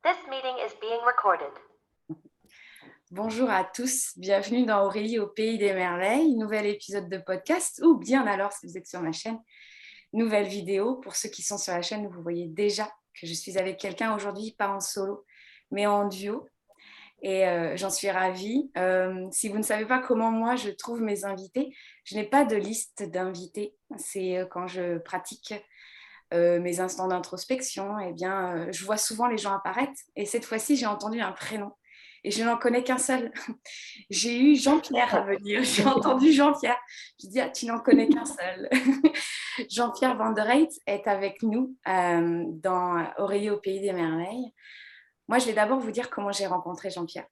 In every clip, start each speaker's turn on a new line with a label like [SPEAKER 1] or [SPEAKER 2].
[SPEAKER 1] This meeting is being recorded.
[SPEAKER 2] Bonjour à tous, bienvenue dans Aurélie au Pays des Merveilles, nouvel épisode de podcast, ou bien alors si vous êtes sur ma chaîne, nouvelle vidéo. Pour ceux qui sont sur la chaîne, vous voyez déjà que je suis avec quelqu'un aujourd'hui, pas en solo, mais en duo. Et j'en suis ravie. Si vous ne savez pas comment moi je trouve mes invités, je n'ai pas de liste d'invités. C'est quand je pratique mes instants d'introspection, eh bien, je vois souvent les gens apparaître. Et cette fois-ci, j'ai entendu un prénom. Et je n'en connais qu'un seul. J'ai eu Jean-Pierre à venir. J'ai entendu Jean-Pierre. Je dis, ah, tu n'en connais qu'un seul. Jean-Pierre Van der Reyt est avec nous dans Aurélie au Pays des Merveilles. Moi, je vais d'abord vous dire comment j'ai rencontré Jean-Pierre.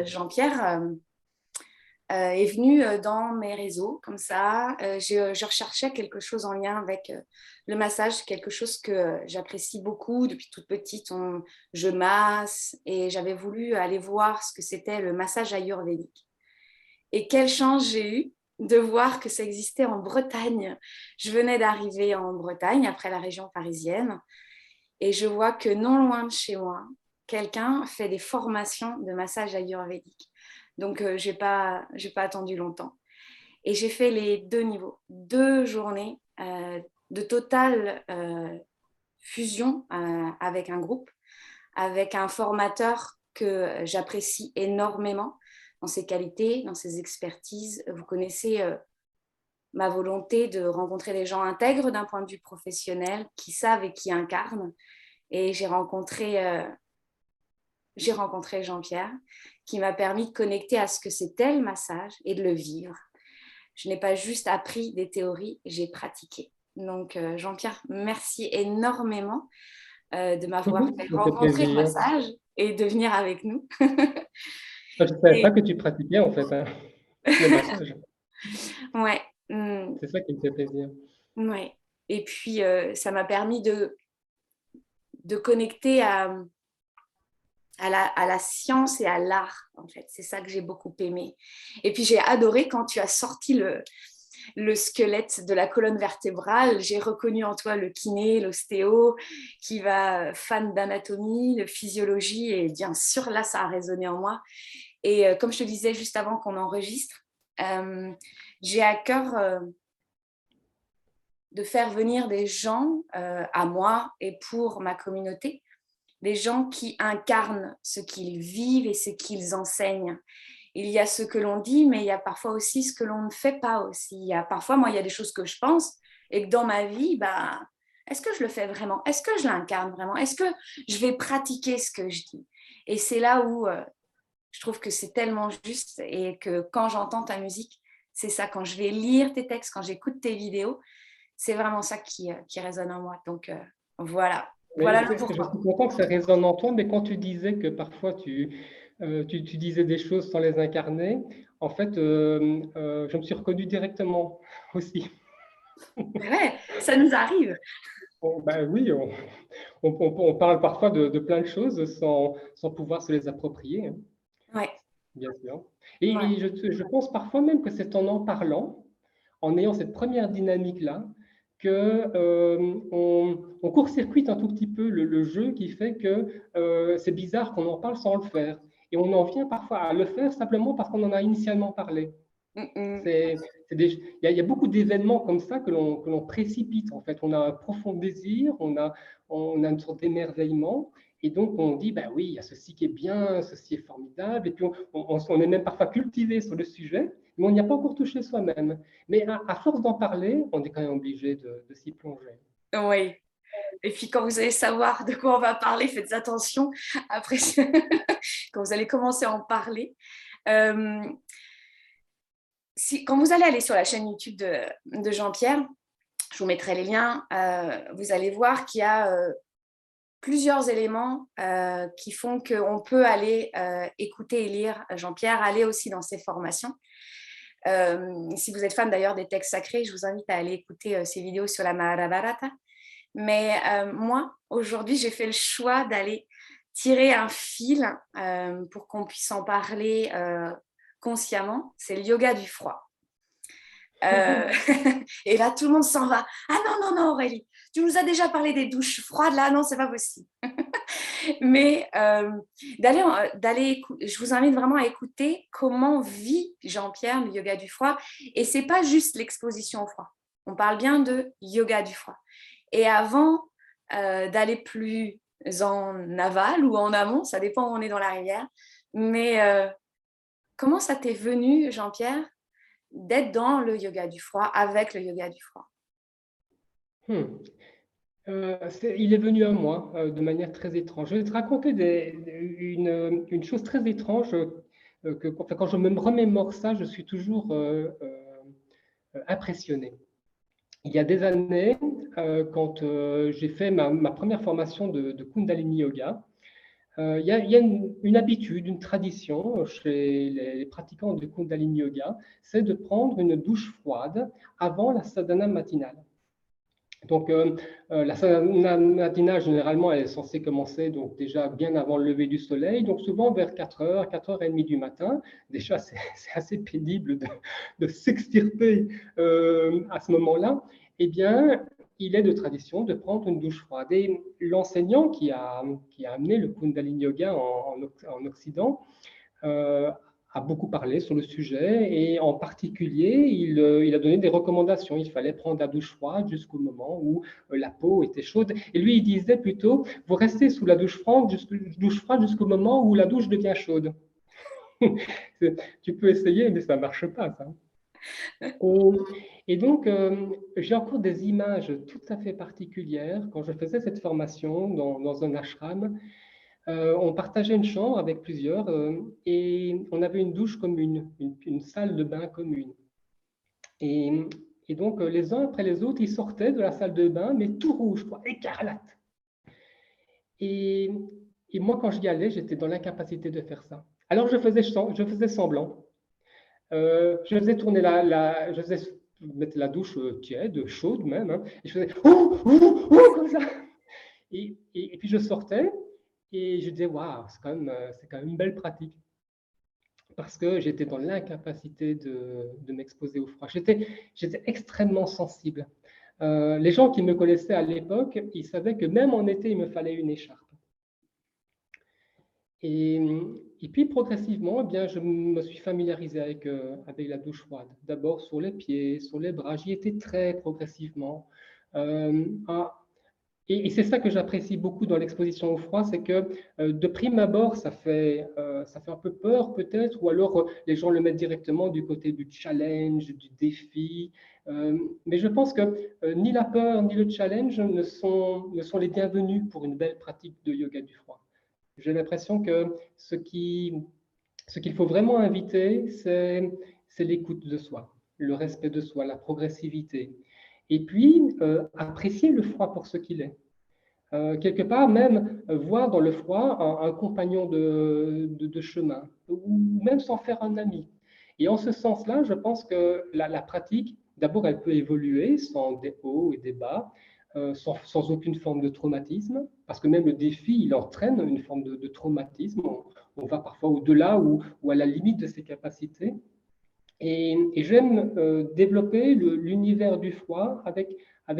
[SPEAKER 2] Jean-Pierre est venu dans mes réseaux, comme ça. Je recherchais quelque chose en lien avec le massage, quelque chose que j'apprécie beaucoup. Depuis toute petite, je masse et j'avais voulu aller voir ce que c'était le massage ayurvédique. Et quelle chance j'ai eue de voir que ça existait en Bretagne. Je venais d'arriver en Bretagne, après la région parisienne, et je vois que non loin de chez moi, quelqu'un fait des formations de massage ayurvédique. Donc, je n'ai pas attendu longtemps. Et j'ai fait les 2 niveaux, 2 journées de totale fusion avec un groupe, avec un formateur que j'apprécie énormément dans ses qualités, dans ses expertises. Vous connaissez ma volonté de rencontrer des gens intègres d'un point de vue professionnel, qui savent et qui incarnent. Et j'ai rencontré Jean-Pierre, qui m'a permis de connecter à ce que c'était le massage et de le vivre. Je n'ai pas juste appris des théories, j'ai pratiqué. Donc, Jean-Pierre, merci énormément de m'avoir fait
[SPEAKER 3] Ça fait
[SPEAKER 2] rencontrer le
[SPEAKER 3] plaisir.
[SPEAKER 2] massage et de venir avec nous.
[SPEAKER 3] Je ne savais pas que tu pratiquais en fait le massage.
[SPEAKER 2] Ouais.
[SPEAKER 3] C'est ça qui me fait plaisir.
[SPEAKER 2] Ouais. Et puis, ça m'a permis de connecter à la science et à l'art, en fait. C'est ça que j'ai beaucoup aimé. Et puis, j'ai adoré quand tu as sorti le squelette de la colonne vertébrale. J'ai reconnu en toi le kiné, l'ostéo, qui va fan d'anatomie, de physiologie. Et bien sûr, là, ça a résonné en moi. Et comme je te disais juste avant qu'on enregistre, j'ai à cœur de faire venir des gens à moi et pour ma communauté, des gens qui incarnent ce qu'ils vivent et ce qu'ils enseignent. Il y a ce que l'on dit, mais il y a parfois aussi ce que l'on ne fait pas aussi. Parfois, moi, il y a des choses que je pense et que dans ma vie, est-ce que je le fais vraiment? Est-ce que je l'incarne vraiment? Est-ce que je vais pratiquer ce que je dis? Et c'est là où je trouve que c'est tellement juste et que quand j'entends ta musique, c'est ça. Quand je vais lire tes textes, quand j'écoute tes vidéos, c'est vraiment ça qui résonne en moi. Donc, voilà. Voilà le
[SPEAKER 3] Je
[SPEAKER 2] pourquoi.
[SPEAKER 3] suis content que ça résonne en toi, mais quand tu disais que parfois tu disais des choses sans les incarner, en fait, je me suis reconnu directement aussi.
[SPEAKER 2] Ouais, ça nous arrive.
[SPEAKER 3] Oui, on parle parfois de plein de choses sans pouvoir se les approprier, hein,
[SPEAKER 2] Ouais.
[SPEAKER 3] bien sûr.
[SPEAKER 2] Ouais.
[SPEAKER 3] Et je pense parfois même que c'est en parlant, en ayant cette première dynamique-là, que on court-circuite un tout petit peu le jeu qui fait que c'est bizarre qu'on en parle sans le faire. Et on en vient parfois à le faire simplement parce qu'on en a initialement parlé. Il y a beaucoup d'événements comme ça que l'on précipite. En fait, on a un profond désir, on a une sorte d'émerveillement. Et donc, on dit, bah oui, il y a ceci qui est bien, ceci est formidable. Et puis, on est même parfois cultivé sur le sujet, mais on n'y a pas encore touché soi-même. Mais à force d'en parler, on est quand même obligé de s'y plonger.
[SPEAKER 2] Oui. Et puis quand vous allez savoir de quoi on va parler, faites attention. Après, quand vous allez commencer à en parler, quand vous allez aller sur la chaîne YouTube de Jean-Pierre, je vous mettrai les liens, vous allez voir qu'il y a plusieurs éléments qui font qu'on peut aller écouter et lire Jean-Pierre, aller aussi dans ses formations. Si vous êtes fan d'ailleurs des textes sacrés, je vous invite à aller écouter ses vidéos sur la Mahabharata. Mais moi, aujourd'hui, j'ai fait le choix d'aller tirer un fil pour qu'on puisse en parler consciemment. C'est le yoga du froid. Et là, tout le monde s'en va. Ah non, non, non, Aurélie, tu nous as déjà parlé des douches froides, là, non, c'est pas possible. Mais je vous invite vraiment à écouter comment vit Jean-Pierre le yoga du froid. Et c'est pas juste l'exposition au froid. On parle bien de yoga du froid. Et avant d'aller plus en aval ou en amont, ça dépend où on est dans la rivière. Mais comment ça t'est venu, Jean-Pierre, d'être dans le yoga du froid, avec le yoga du froid?
[SPEAKER 3] Hmm. Il est venu à moi de manière très étrange. Je vais te raconter une chose très étrange enfin, quand je me remémore ça, je suis toujours impressionné. Il y a des années, quand j'ai fait ma première formation de Kundalini Yoga, il y a une habitude, une tradition chez les pratiquants de Kundalini Yoga, c'est de prendre une douche froide avant la sadhana matinale. Donc, la sadhana matinale, généralement, elle est censée commencer donc, déjà bien avant le lever du soleil, donc souvent vers 4h, 4h30 du matin. Déjà, c'est assez pénible de s'extirper à ce moment-là. Eh bien, il est de tradition de prendre une douche froide. Et l'enseignant qui a amené le Kundalini Yoga en Occident a beaucoup parlé sur le sujet et en particulier, il a donné des recommandations. Il fallait prendre la douche froide jusqu'au moment où la peau était chaude. Et lui, il disait plutôt, vous restez sous la douche froide jusqu'au moment où la douche devient chaude. Tu peux essayer, mais ça ne marche pas, ça. Et donc, j'ai encore des images tout à fait particulières quand je faisais cette formation dans un ashram. On partageait une chambre avec plusieurs et on avait une douche commune, une salle de bain commune. Et, et donc, les uns après les autres, ils sortaient de la salle de bain, mais tout rouge, quoi, écarlate. Et, et moi, quand j'y allais, j'étais dans l'incapacité de faire ça. Alors, je faisais semblant. Je faisais tourner je faisais mettre la douche tiède, chaude même, hein, et je faisais ouh, ouh, ouh, comme ça. Et puis je sortais et je disais waouh, c'est quand même une belle pratique parce que j'étais dans l'incapacité de m'exposer au froid. J'étais extrêmement sensible. Les gens qui me connaissaient à l'époque, ils savaient que même en été, il me fallait une écharpe. Et, et puis progressivement, eh bien, je me suis familiarisé avec la douche froide. D'abord sur les pieds, sur les bras, j'y étais très progressivement. Et c'est ça que j'apprécie beaucoup dans l'exposition au froid, c'est que de prime abord, ça fait un peu peur peut-être, ou alors les gens le mettent directement du côté du challenge, du défi. Mais je pense que ni la peur ni le challenge ne sont les bienvenus pour une belle pratique de yoga du froid. J'ai l'impression que ce qu'il faut vraiment inviter, c'est l'écoute de soi, le respect de soi, la progressivité. Et puis, apprécier le froid pour ce qu'il est. Quelque part, même voir dans le froid un compagnon de chemin, ou même s'en faire un ami. Et en ce sens-là, je pense que la pratique, d'abord, elle peut évoluer sans des hauts et des bas, sans aucune forme de traumatisme, parce que même le défi, il entraîne une forme de traumatisme. On va parfois au-delà ou à la limite de ses capacités. Et j'aime développer l'univers du froid avec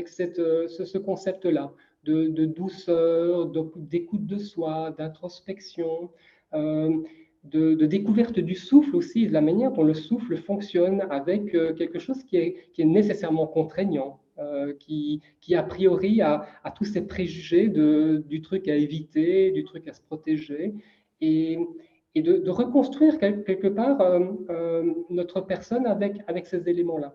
[SPEAKER 3] ce concept-là de douceur, d'écoute de soi, d'introspection, de découverte du souffle aussi, de la manière dont le souffle fonctionne avec quelque chose qui est nécessairement contraignant, qui a priori a tous ces préjugés du truc à éviter, du truc à se protéger. Et, et de reconstruire quelque part notre personne avec ces éléments-là.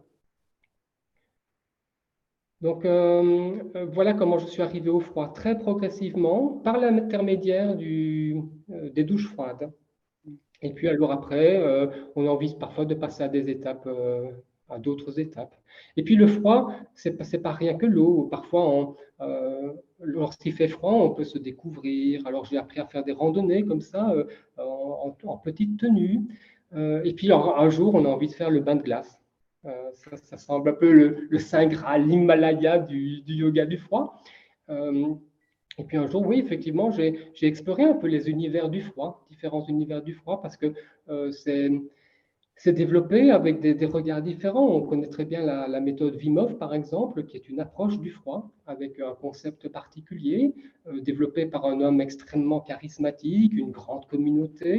[SPEAKER 3] Donc voilà comment je suis arrivé au froid, très progressivement, par l'intermédiaire des douches froides. Et puis alors après, on a envie parfois de passer à des étapes, à d'autres étapes. Et puis le froid, c'est pas rien que l'eau. Parfois, lorsqu'il fait froid, on peut se découvrir. Alors j'ai appris à faire des randonnées comme ça, en petite tenue. Et puis un jour, on a envie de faire le bain de glace. Ça semble un peu le Saint Graal, l'Himalaya du yoga du froid. Et puis un jour, oui, effectivement, j'ai exploré un peu les univers du froid, différents univers du froid, parce que c'est développé avec des regards différents. On connaît très bien la méthode Wim Hof, par exemple, qui est une approche du froid avec un concept particulier, développé par un homme extrêmement charismatique, une grande communauté,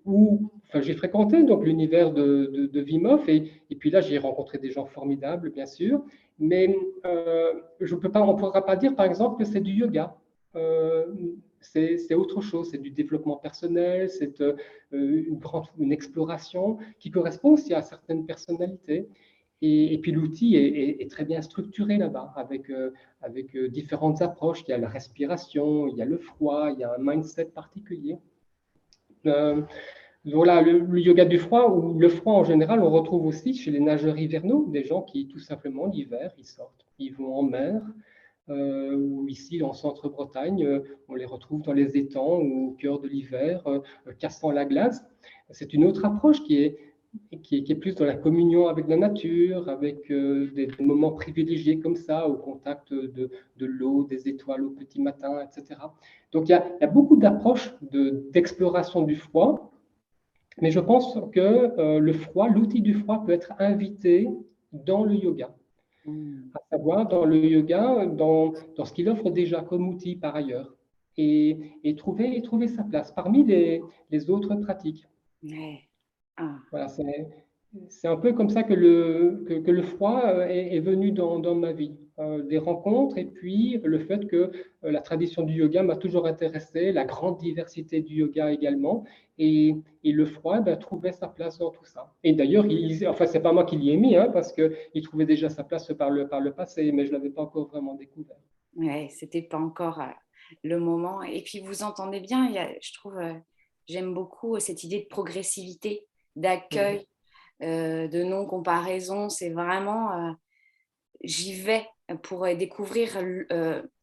[SPEAKER 3] où j'ai fréquenté donc l'univers de Wim Hof, et puis là, j'ai rencontré des gens formidables, bien sûr, mais on ne pourra pas dire, par exemple, que c'est du yoga. Euh, c'est autre chose, c'est du développement personnel, c'est une exploration qui correspond aussi à certaines personnalités. Et puis l'outil est très bien structuré là-bas, avec différentes approches. Il y a la respiration, il y a le froid, il y a un mindset particulier. Euh, voilà, le yoga du froid, ou le froid en général, on retrouve aussi chez les nageurs hivernaux, des gens qui, tout simplement, l'hiver, ils sortent, ils vont en mer, ou ici, en centre-Bretagne, on les retrouve dans les étangs ou au cœur de l'hiver, cassant la glace. C'est une autre approche qui est plus dans la communion avec la nature, avec des moments privilégiés comme ça, au contact de l'eau, des étoiles au petit matin, etc. Donc, il y a beaucoup d'approches d'exploration du froid, mais je pense que le froid, l'outil du froid peut être invité dans le yoga, à savoir dans le yoga, dans ce qu'il offre déjà comme outil par ailleurs, et trouver sa place parmi les autres pratiques.
[SPEAKER 2] Ouais. Ah.
[SPEAKER 3] Voilà, c'est un peu comme ça que le froid est venu dans ma vie. Des rencontres, et puis le fait que la tradition du yoga m'a toujours intéressé, la grande diversité du yoga également, et le froid trouvait sa place dans tout ça. Et d'ailleurs, enfin, c'est pas moi qui l'y ai mis, hein, parce qu'il trouvait déjà sa place par le passé, mais je ne l'avais pas encore vraiment découvert.
[SPEAKER 2] Ouais, c'était pas encore le moment. Et puis vous entendez bien, je trouve, j'aime beaucoup cette idée de progressivité, d'accueil, de non-comparaison. C'est vraiment, j'y vais pour découvrir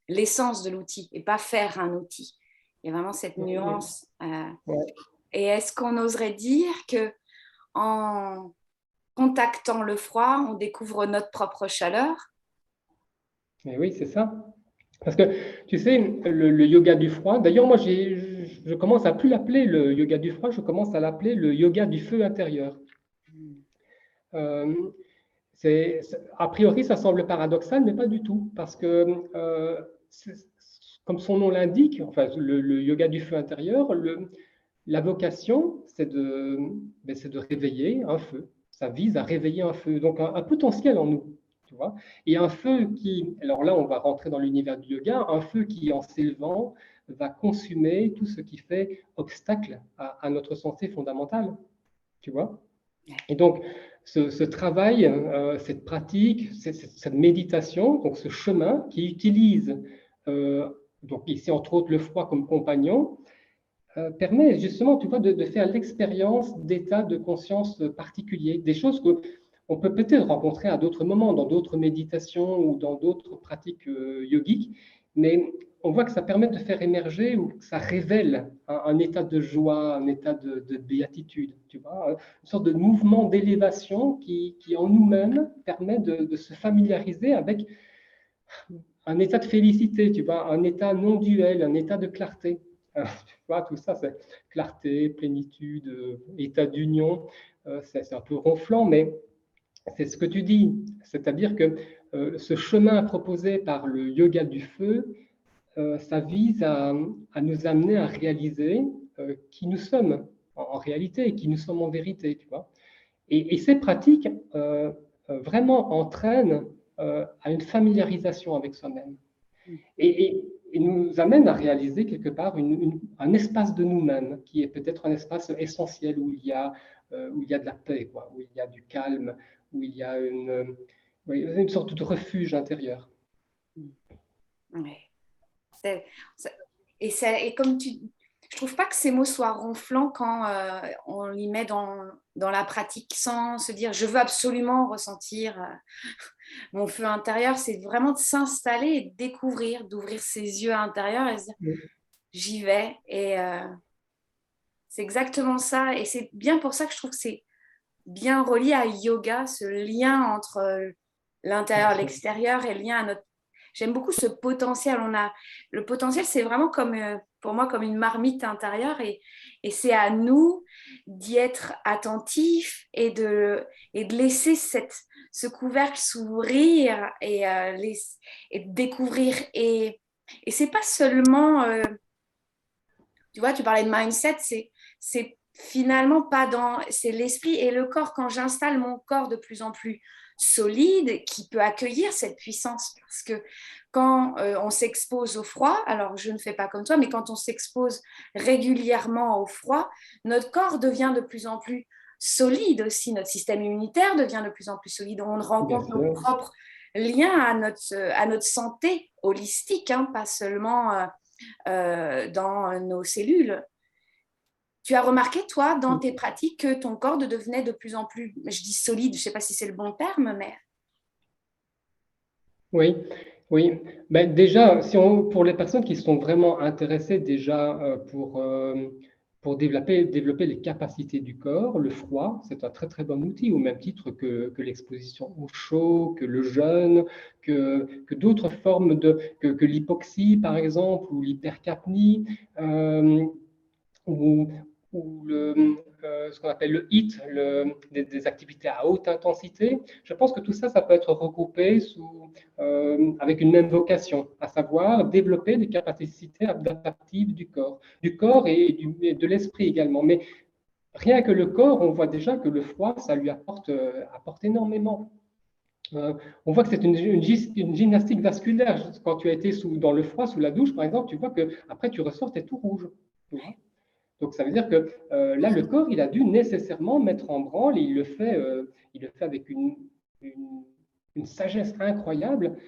[SPEAKER 2] l'essence de l'outil et pas faire un outil. Il y a vraiment cette nuance.
[SPEAKER 3] Ouais.
[SPEAKER 2] Et est-ce qu'on oserait dire que en contactant le froid, on découvre notre propre chaleur?
[SPEAKER 3] Et oui, c'est ça. Parce que, tu sais, le yoga du froid, d'ailleurs, moi, je commence à plus l'appeler le yoga du froid, je commence à l'appeler le yoga du feu intérieur. Euh, a priori, ça semble paradoxal, mais pas du tout, parce que, comme son nom l'indique, enfin, le yoga du feu intérieur, la vocation, c'est de réveiller un feu. Ça vise à réveiller un feu, donc un potentiel en nous. Tu vois. Et un feu qui, alors là, on va rentrer dans l'univers du yoga, un feu qui, en s'élevant, va consumer tout ce qui fait obstacle à notre santé fondamentale. Tu vois. Et donc, ce travail, cette pratique, cette méditation, donc ce chemin qui utilise, donc ici entre autres le froid comme compagnon, permet justement, tu vois, de faire l'expérience d'états de conscience particuliers, des choses qu'on peut peut-être rencontrer à d'autres moments, dans d'autres méditations ou dans d'autres pratiques yogiques, mais on voit que ça permet de faire émerger ou que ça révèle un état de joie, un état de béatitude, tu vois, une sorte de mouvement d'élévation qui en nous-mêmes permet de se familiariser avec un état de félicité, tu vois, un état non duel, un état de clarté. Tu vois, tout ça, c'est clarté, plénitude, état d'union. C'est un peu ronflant, mais c'est ce que tu dis. C'est-à-dire que ce chemin proposé par le yoga du feu, ça vise à nous amener à réaliser qui nous sommes en réalité et qui nous sommes en vérité. Tu vois. Et ces pratiques vraiment entraînent à une familiarisation avec soi-même. Et nous amène à réaliser quelque part un espace de nous-mêmes qui est peut-être un espace essentiel où il y a de la paix, quoi, où il y a du calme, où il y a une sorte de refuge intérieur.
[SPEAKER 2] Ouais. Et comme je trouve pas que ces mots soient ronflants quand on les met dans la pratique sans se dire je veux absolument ressentir mon feu intérieur. C'est vraiment de s'installer et de découvrir, d'ouvrir ses yeux intérieurs et se dire j'y vais. Et c'est exactement ça. Et c'est bien pour ça que je trouve que c'est bien relié à yoga, ce lien entre l'intérieur et l'extérieur et le lien à notre. J'aime beaucoup ce potentiel. Le potentiel, c'est vraiment comme, pour moi comme une marmite intérieure et c'est à nous d'y être attentifs et de laisser ce couvercle s'ouvrir et de découvrir et Et c'est pas seulement, tu vois, tu parlais de mindset, c'est finalement pas dans, c'est l'esprit et le corps. Quand j'installe mon corps de plus en plus solide, qui peut accueillir cette puissance, parce que quand on s'expose au froid, alors je ne fais pas comme toi, mais quand on s'expose régulièrement au froid, notre corps devient de plus en plus solide aussi, notre système immunitaire devient de plus en plus solide. On
[SPEAKER 3] Bien
[SPEAKER 2] rencontre nos
[SPEAKER 3] sûr.
[SPEAKER 2] propres liens à notre santé holistique, hein, pas seulement dans nos cellules. Tu as remarqué, toi, dans tes pratiques, que ton corps devenait de plus en plus, je dis solide, je ne sais pas si c'est le bon terme, mais
[SPEAKER 3] Oui, oui. Ben, déjà, si on, pour les personnes qui sont vraiment intéressées déjà pour développer les capacités du corps, le froid, c'est un très très bon outil, au même titre que l'exposition au chaud, que le jeûne, que d'autres formes que l'hypoxie, par exemple, ou l'hypercapnie. Ou, ou ce qu'on appelle le HIIT, des activités à haute intensité. Je pense que tout ça, ça peut être regroupé avec une même vocation, à savoir développer des capacités adaptatives du corps et de l'esprit également. Mais rien que le corps, on voit déjà que le froid, ça lui apporte énormément. On voit que c'est une gymnastique vasculaire. Quand tu as été dans le froid, sous la douche, par exemple, tu vois que après tu ressors, tu es tout rouge. Tu vois. Donc, ça veut dire que là, le corps, il a dû nécessairement mettre en branle, et il le fait avec une, une sagesse incroyable,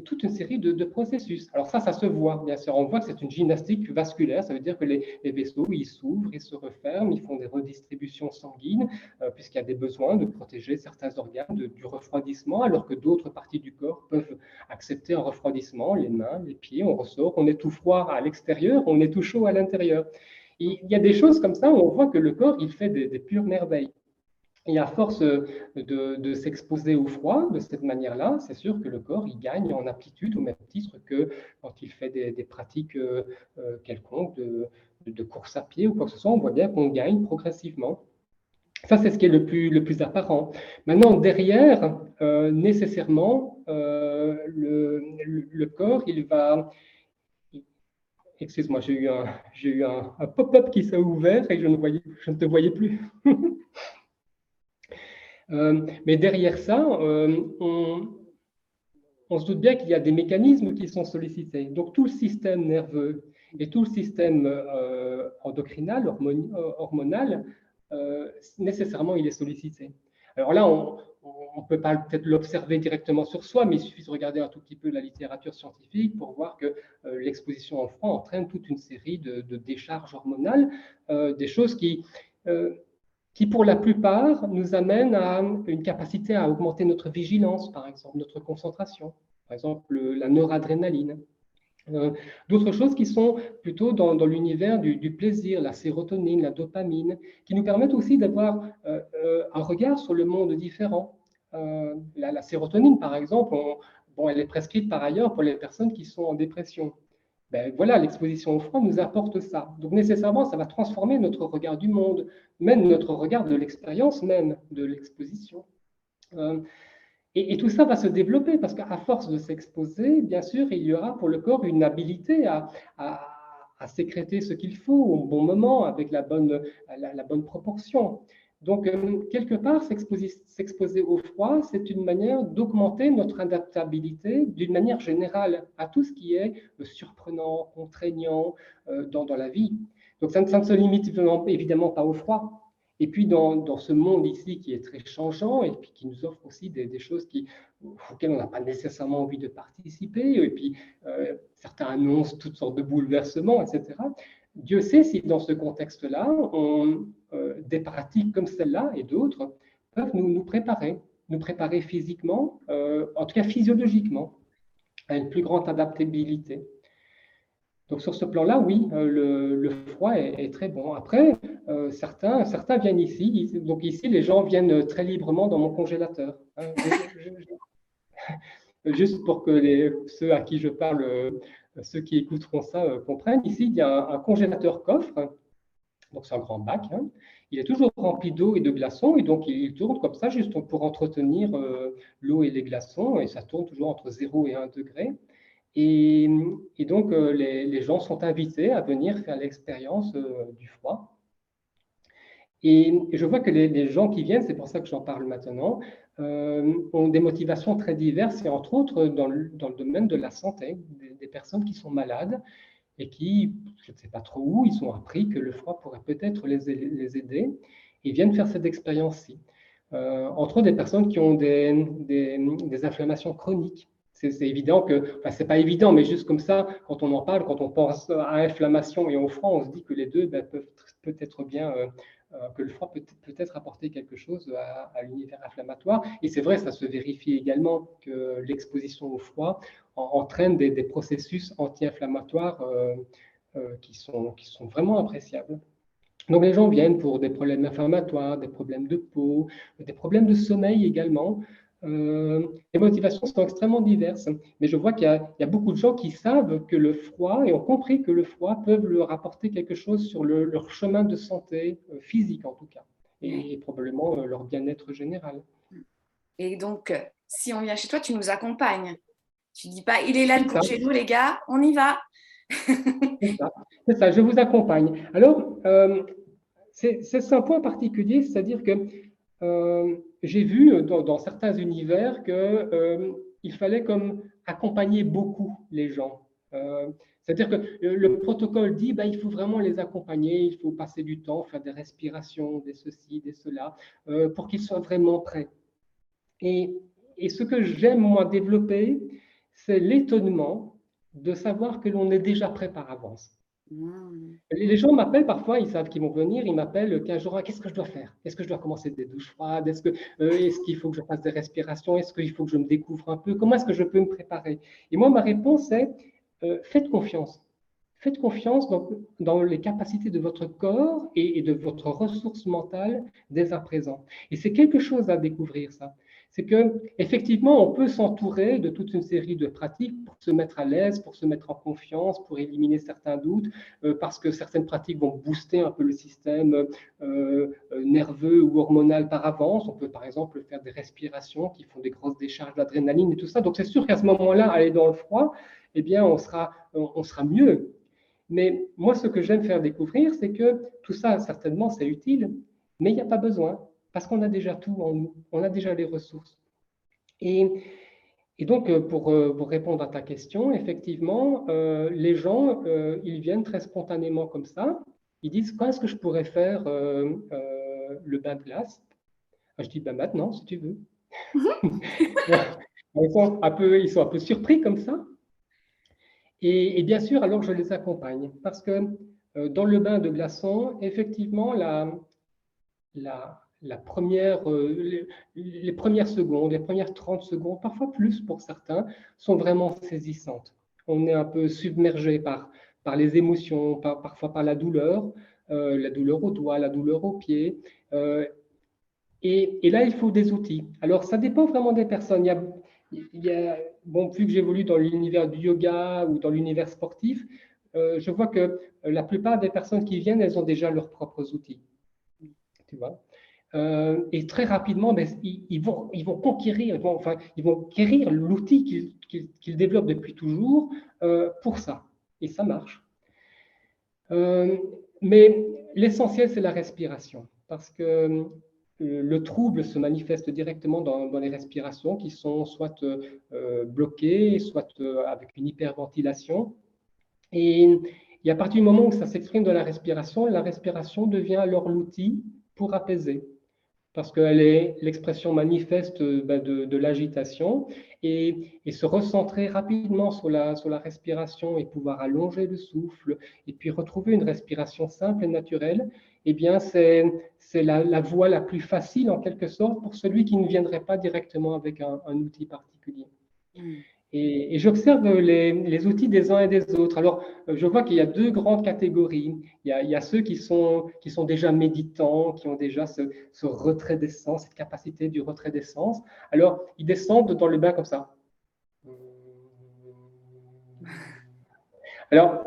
[SPEAKER 3] toute une série de processus. Alors ça se voit, bien sûr. On voit que c'est une gymnastique vasculaire, ça veut dire que les vaisseaux, ils s'ouvrent, ils se referment, ils font des redistributions sanguines, puisqu'il y a des besoins de protéger certains organes du refroidissement, alors que d'autres parties du corps peuvent accepter un refroidissement, les mains, les pieds, on ressort, on est tout froid à l'extérieur, on est tout chaud à l'intérieur. Il y a des choses comme ça où on voit que le corps, il fait des pures merveilles. Et à force de s'exposer au froid de cette manière-là, c'est sûr que le corps, il gagne en aptitude au même titre que quand il fait des pratiques quelconques de course à pied ou quoi que ce soit, on voit bien qu'on gagne progressivement. Ça, c'est ce qui est le plus apparent. Maintenant, derrière, nécessairement, le corps, il va, excuse-moi, j'ai eu un pop-up qui s'est ouvert et je ne te voyais plus. Mais derrière ça, on se doute bien qu'il y a des mécanismes qui sont sollicités. Donc tout le système nerveux et tout le système endocrinal, hormonal, nécessairement, il est sollicité. Alors là, on peut pas peut-être l'observer directement sur soi, mais il suffit de regarder un tout petit peu la littérature scientifique pour voir que l'exposition au froid entraîne toute une série de décharges hormonales, des choses qui, pour la plupart, nous amènent à une capacité à augmenter notre vigilance, par exemple, notre concentration, par exemple la noradrénaline. D'autres choses qui sont plutôt dans l'univers du plaisir, la sérotonine, la dopamine, qui nous permettent aussi d'avoir un regard sur le monde différent. La sérotonine, par exemple, bon, elle est prescrite par ailleurs pour les personnes qui sont en dépression. Ben voilà, l'exposition au froid nous apporte ça. Donc nécessairement, ça va transformer notre regard du monde, même notre regard de l'expérience même de l'exposition. Euh, et tout ça va se développer parce qu'à force de s'exposer, bien sûr, il y aura pour le corps une habilité à sécréter ce qu'il faut au bon moment, avec la bonne proportion. Donc, quelque part, s'exposer au froid, c'est une manière d'augmenter notre adaptabilité d'une manière générale à tout ce qui est surprenant, contraignant dans la vie. Donc, ça ne se limite évidemment pas au froid. Et puis, dans ce monde ici qui est très changeant et puis qui nous offre aussi des choses auxquelles on n'a pas nécessairement envie de participer, et puis certains annoncent toutes sortes de bouleversements, etc. Dieu sait si dans ce contexte-là, des pratiques comme celle-là et d'autres peuvent nous préparer physiquement, en tout cas physiologiquement, à une plus grande adaptabilité. Donc sur ce plan-là, oui, le froid est très bon. Après, certains viennent ici. Donc ici, les gens viennent très librement dans mon congélateur. Hein. Juste pour que ceux à qui je parle, ceux qui écouteront ça, comprennent. Ici, il y a un congélateur coffre. Donc c'est un grand bac. Hein. Il est toujours rempli d'eau et de glaçons. Et donc il tourne comme ça, juste pour entretenir l'eau et les glaçons. Et ça tourne toujours entre 0 et 1 degré. Et, et donc, les gens sont invités à venir faire l'expérience du froid. Et je vois que les gens qui viennent, c'est pour ça que j'en parle maintenant, ont des motivations très diverses, et entre autres dans le domaine de la santé, des personnes qui sont malades et qui, je ne sais pas trop où, ils ont appris que le froid pourrait peut-être les aider et viennent faire cette expérience-ci. Entre autres, des personnes qui ont des inflammations chroniques. C'est évident que, enfin, c'est pas évident, mais juste comme ça, quand on en parle, quand on pense à inflammation et au froid, on se dit que les deux peuvent peut-être bien, que le froid peut-être apporter quelque chose à l'univers inflammatoire. Et c'est vrai, ça se vérifie également que l'exposition au froid entraîne des processus anti-inflammatoires qui sont vraiment appréciables. Donc les gens viennent pour des problèmes inflammatoires, des problèmes de peau, des problèmes de sommeil également. Les motivations sont extrêmement diverses, mais je vois qu'il y a beaucoup de gens qui savent que le froid, et ont compris que le froid peut leur apporter quelque chose sur leur chemin de santé physique en tout cas, et probablement leur bien-être général.
[SPEAKER 2] Et donc, si on vient chez toi, tu nous accompagnes. Tu dis pas, il est là le
[SPEAKER 3] C'est
[SPEAKER 2] cours
[SPEAKER 3] ça,
[SPEAKER 2] chez nous, les gars, on y va.
[SPEAKER 3] c'est ça, je vous accompagne. Alors, c'est un point particulier, c'est-à-dire que j'ai vu dans certains univers qu'il fallait comme accompagner beaucoup les gens. C'est-à-dire que le protocole dit bah, il faut vraiment les accompagner, il faut passer du temps, faire des respirations, des ceci, des cela, pour qu'ils soient vraiment prêts. Et, et ce que j'aime, moi, développer, c'est l'étonnement de savoir que l'on est déjà prêt par avance. Les gens m'appellent parfois, ils savent qu'ils vont venir, ils m'appellent 15 jours, qu'est-ce que je dois faire? Est-ce que je dois commencer des douches froides? Est-ce qu'il faut que je fasse des respirations? Est-ce qu'il faut que je me découvre un peu? Comment est-ce que je peux me préparer? Et moi, ma réponse est, faites confiance. Faites confiance dans les capacités de votre corps et de votre ressource mentale dès à présent. Et c'est quelque chose à découvrir, ça. C'est que effectivement, on peut s'entourer de toute une série de pratiques pour se mettre à l'aise, pour se mettre en confiance, pour éliminer certains doutes, parce que certaines pratiques vont booster un peu le système nerveux ou hormonal par avance. On peut par exemple faire des respirations qui font des grosses décharges d'adrénaline et tout ça. Donc c'est sûr qu'à ce moment-là, aller dans le froid, eh bien, on sera mieux. Mais moi, ce que j'aime faire découvrir, c'est que tout ça, certainement, c'est utile, mais il n'y a pas besoin, parce qu'on a déjà tout en nous, on a déjà les ressources. Et, et donc, pour répondre à ta question, effectivement, les gens, ils viennent très spontanément comme ça. Ils disent, quand est-ce que je pourrais faire le bain de glace? Je dis, ben maintenant, si tu veux. Ils sont un peu surpris comme ça. Et bien sûr, alors je les accompagne parce que dans le bain de glaçons, effectivement, la première, les premières secondes, les premières 30 secondes, parfois plus pour certains, sont vraiment saisissantes. On est un peu submergé par les émotions, parfois par la douleur au doigt, la douleur au pied. Et là, il faut des outils. Alors, ça dépend vraiment des personnes. Bon, vu que j'évolue dans l'univers du yoga ou dans l'univers sportif, je vois que la plupart des personnes qui viennent, elles ont déjà leurs propres outils. Tu vois. Et très rapidement, ben, ils vont conquérir, ils vont acquérir l'outil qu'ils développent depuis toujours pour ça. Et ça marche. Mais l'essentiel, c'est la respiration. Parce que le trouble se manifeste directement dans les respirations qui sont soit bloquées, soit avec une hyperventilation. Et à partir du moment où ça s'exprime dans la respiration devient alors l'outil pour apaiser. Parce qu'elle est l'expression manifeste de l'agitation et se recentrer rapidement sur la respiration et pouvoir allonger le souffle et puis retrouver une respiration simple et naturelle, eh bien c'est la voie la plus facile en quelque sorte pour celui qui ne viendrait pas directement avec un outil particulier. Et j'observe les outils des uns et des autres. Alors, je vois qu'il y a deux grandes catégories. Il y a ceux qui sont déjà méditants, qui ont déjà ce retrait d'essence, cette capacité du retrait d'essence. Alors, ils descendent dans le bain comme ça. Alors,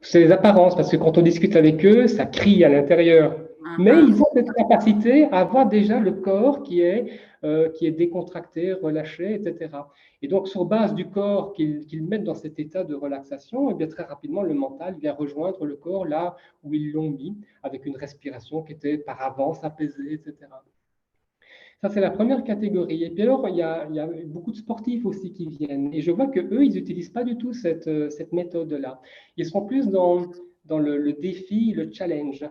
[SPEAKER 3] c'est les apparences, parce que quand on discute avec eux, ça crie à l'intérieur. Mais ils ont cette capacité à avoir déjà le corps qui est décontracté, relâché, etc. Et donc, sur base du corps qu'ils mettent dans cet état de relaxation, et bien très rapidement, le mental vient rejoindre le corps là où ils l'ont mis, avec une respiration qui était par avance apaisée, etc. Ça, c'est la première catégorie. Et puis alors, il y a beaucoup de sportifs aussi qui viennent. Et je vois qu'eux, ils n'utilisent pas du tout cette méthode-là. Ils sont plus dans le défi, le challenge,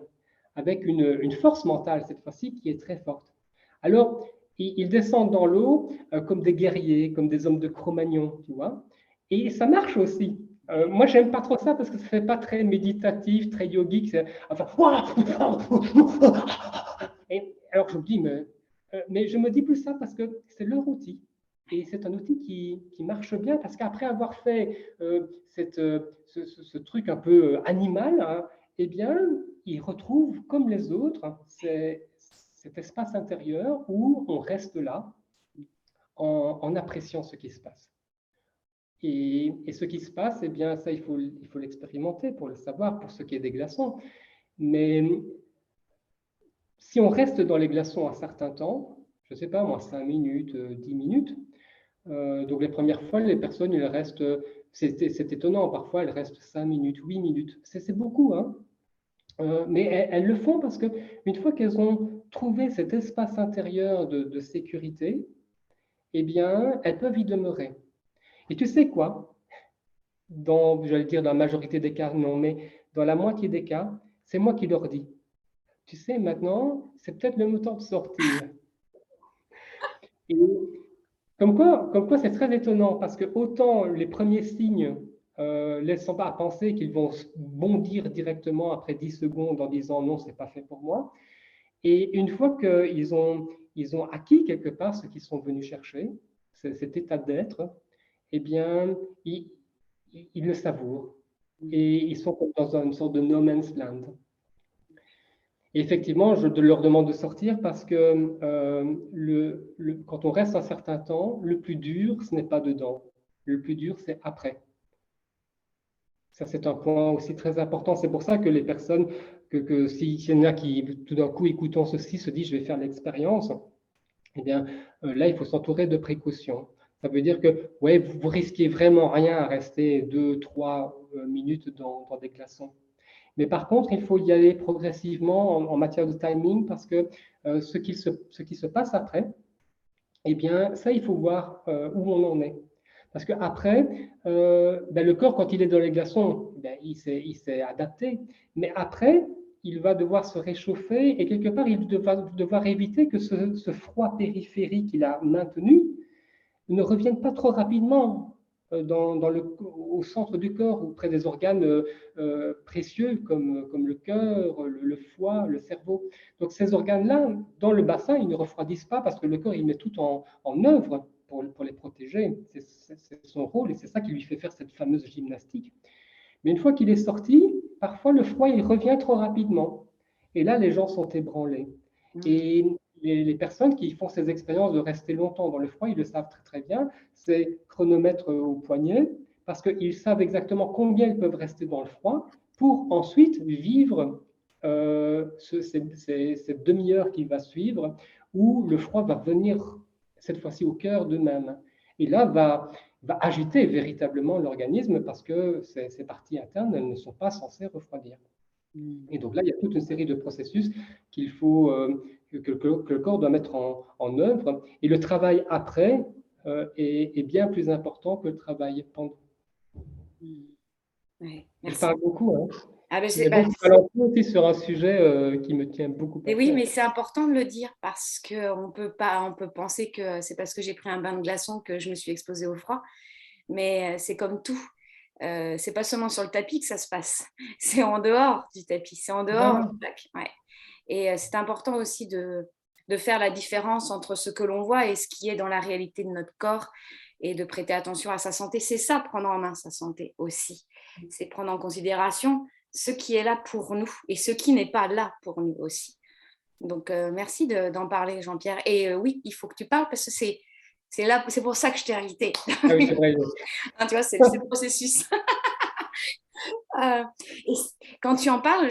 [SPEAKER 3] avec une force mentale, cette fois-ci, qui est très forte. Alors, ils descendent dans l'eau comme des guerriers, comme des hommes de Cro-Magnon, tu vois. Et ça marche aussi. Moi, j'aime pas trop ça parce que ça fait pas très méditatif, très yogique. Enfin, et alors je me dis, mais je me dis plus ça parce que c'est leur outil. Et c'est un outil qui marche bien parce qu'après avoir fait ce truc un peu animal, hein, eh bien, ils retrouvent, comme les autres, cet espace intérieur où on reste là en appréciant ce qui se passe. Et ce qui se passe, eh bien, ça, il faut l'expérimenter pour le savoir, pour ce qui est des glaçons. Mais si on reste dans les glaçons un certain temps, je ne sais pas moi, 5 minutes, 10 minutes, donc les premières fois, les personnes, elles restent, c'est étonnant, parfois elles restent 5 minutes, 8 minutes, c'est beaucoup, hein. Mais elles le font parce qu'une fois qu'elles ont trouvé cet espace intérieur de sécurité, eh bien, elles peuvent y demeurer. Et tu sais quoi? J'allais dire dans la majorité des cas, non, mais dans la moitié des cas, c'est moi qui leur dis. Tu sais, maintenant, c'est peut-être le temps de sortir. Et comme quoi c'est très étonnant, parce que autant les premiers signes laissent pas à penser qu'ils vont bondir directement après 10 secondes en disant non, c'est pas fait pour moi. Et une fois qu'ils ont acquis quelque part ce qu'ils sont venus chercher, cet état d'être, eh bien, ils le savourent. Et ils sont comme dans une sorte de no man's land. Et effectivement, je leur demande de sortir parce que quand on reste un certain temps, le plus dur, ce n'est pas dedans. Le plus dur, c'est après. Ça, c'est un point aussi très important. C'est pour ça que les personnes, s'il y en a qui, tout d'un coup, écoutant ceci, se disent, je vais faire l'expérience, eh bien, là, il faut s'entourer de précautions. Ça veut dire que, ouais, vous risquez vraiment rien à rester 2, 3 minutes dans des glaçons. Mais par contre, il faut y aller progressivement en matière de timing parce que ce qui se passe après, eh bien, ça, il faut voir où on en est. Parce qu'après, le corps, quand il est dans les glaçons, ben, il s'est adapté. Mais après, il va devoir se réchauffer et quelque part, il va devoir éviter que ce froid périphérique qu'il a maintenu ne revienne pas trop rapidement au centre du corps ou près des organes précieux comme le cœur, le foie, le cerveau. Donc ces organes-là, dans le bassin, ils ne refroidissent pas parce que le corps, il met tout en œuvre pour les protéger. C'est son rôle et c'est ça qui lui fait faire cette fameuse gymnastique. Mais une fois qu'il est sorti, parfois le froid, il revient trop rapidement. Et là, les gens sont ébranlés. Et les personnes qui font ces expériences de rester longtemps dans le froid, ils le savent très très bien, c'est chronomètre au poignet, parce qu'ils savent exactement combien ils peuvent rester dans le froid pour ensuite vivre cette demi-heure qui va suivre, où le froid va venir cette fois-ci au cœur d'eux-mêmes. Et là, va agiter véritablement l'organisme parce que ces parties internes, elles ne sont pas censées refroidir. Et donc là, il y a toute une série de processus qu'il faut, que le corps doit mettre en œuvre. Et le travail après est bien plus important que le travail pendant.
[SPEAKER 2] Ouais,
[SPEAKER 3] je parle beaucoup, hein.
[SPEAKER 2] Ah ben
[SPEAKER 3] Mais bon, je parle aussi sur un sujet qui me tient beaucoup à cœur.
[SPEAKER 2] oui, mais c'est important de le dire parce qu'on peut penser que c'est parce que j'ai pris un bain de glaçons que je me suis exposée au froid. Mais c'est comme tout. C'est pas seulement sur le tapis que ça se passe. C'est en dehors du tapis. C'est en dehors du lac. Ouais. Et c'est important aussi de faire la différence entre ce que l'on voit et ce qui est dans la réalité de notre corps et de prêter attention à sa santé. C'est ça, prendre en main sa santé aussi. C'est prendre en considération ce qui est là pour nous et ce qui n'est pas là pour nous aussi. Donc, merci d'en parler, Jean-Pierre. Et oui, il faut que tu parles parce que c'est pour ça que je t'ai invité.
[SPEAKER 3] Ah oui, c'est vrai.
[SPEAKER 2] Hein, tu vois, c'est le processus. Et quand tu en parles,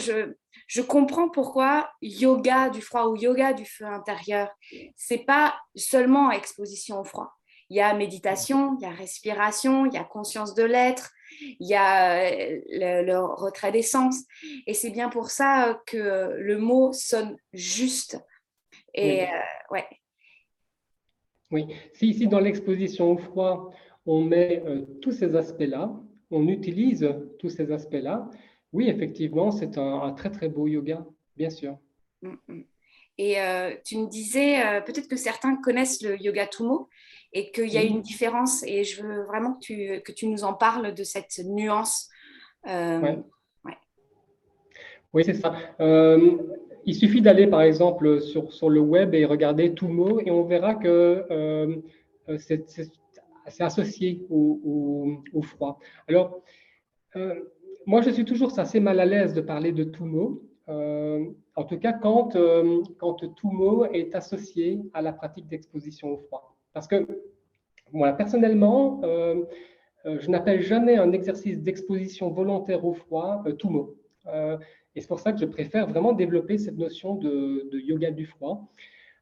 [SPEAKER 2] je comprends pourquoi yoga du froid ou yoga du feu intérieur, c'est pas seulement exposition au froid. Il y a méditation, il y a respiration, il y a conscience de l'être, il y a le retrait des sens. Et c'est bien pour ça que le mot sonne juste. Et
[SPEAKER 3] Oui.
[SPEAKER 2] ouais.
[SPEAKER 3] Oui, si dans l'exposition au froid, on met tous ces aspects-là, on utilise tous ces aspects-là, oui, effectivement, c'est un très très beau yoga, bien sûr.
[SPEAKER 2] Mm, mm. Et tu me disais, peut-être que certains connaissent le yoga Tumo et qu'il y a une
[SPEAKER 3] Oui,
[SPEAKER 2] différence. Et je veux vraiment que tu nous en parles de cette nuance. Euh,
[SPEAKER 3] ouais.
[SPEAKER 2] ouais.
[SPEAKER 3] Oui, c'est ça. Il suffit d'aller par exemple sur le web et regarder Tumo et on verra que c'est associé au froid. Alors, Euh, moi, je suis toujours assez mal à l'aise de parler de Tumo, en tout cas quand Tumo est associé à la pratique d'exposition au froid. Parce que, moi, personnellement, je n'appelle jamais un exercice d'exposition volontaire au froid Tumo. Et c'est pour ça que je préfère vraiment développer cette notion de yoga du froid.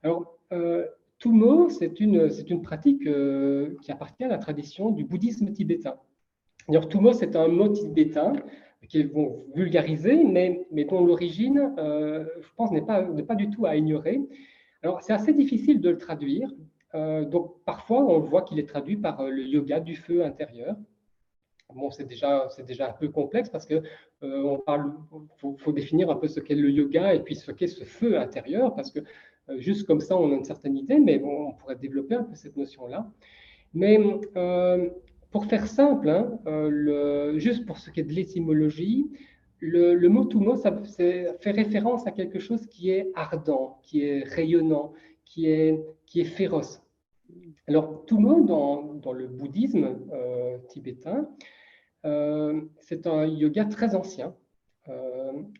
[SPEAKER 3] Alors, Tumo, c'est une pratique qui appartient à la tradition du bouddhisme tibétain. D'ailleurs, Tumo, c'est un mot tibétain qu'ils vont vulgariser, mais dont l'origine, je pense, n'est pas du tout à ignorer. Alors, c'est assez difficile de le traduire. Donc, parfois, on voit qu'il est traduit par le yoga du feu intérieur. Bon, c'est déjà un peu complexe parce que faut définir un peu ce qu'est le yoga et puis ce qu'est ce feu intérieur, parce que juste comme ça, on a une certaine idée, mais bon, on pourrait développer un peu cette notion-là. Mais pour faire simple, hein, juste pour ce qui est de l'étymologie, le mot tumo, fait référence à quelque chose qui est ardent, qui est rayonnant, qui est féroce. Alors, tumo, dans le bouddhisme tibétain, c'est un yoga très ancien.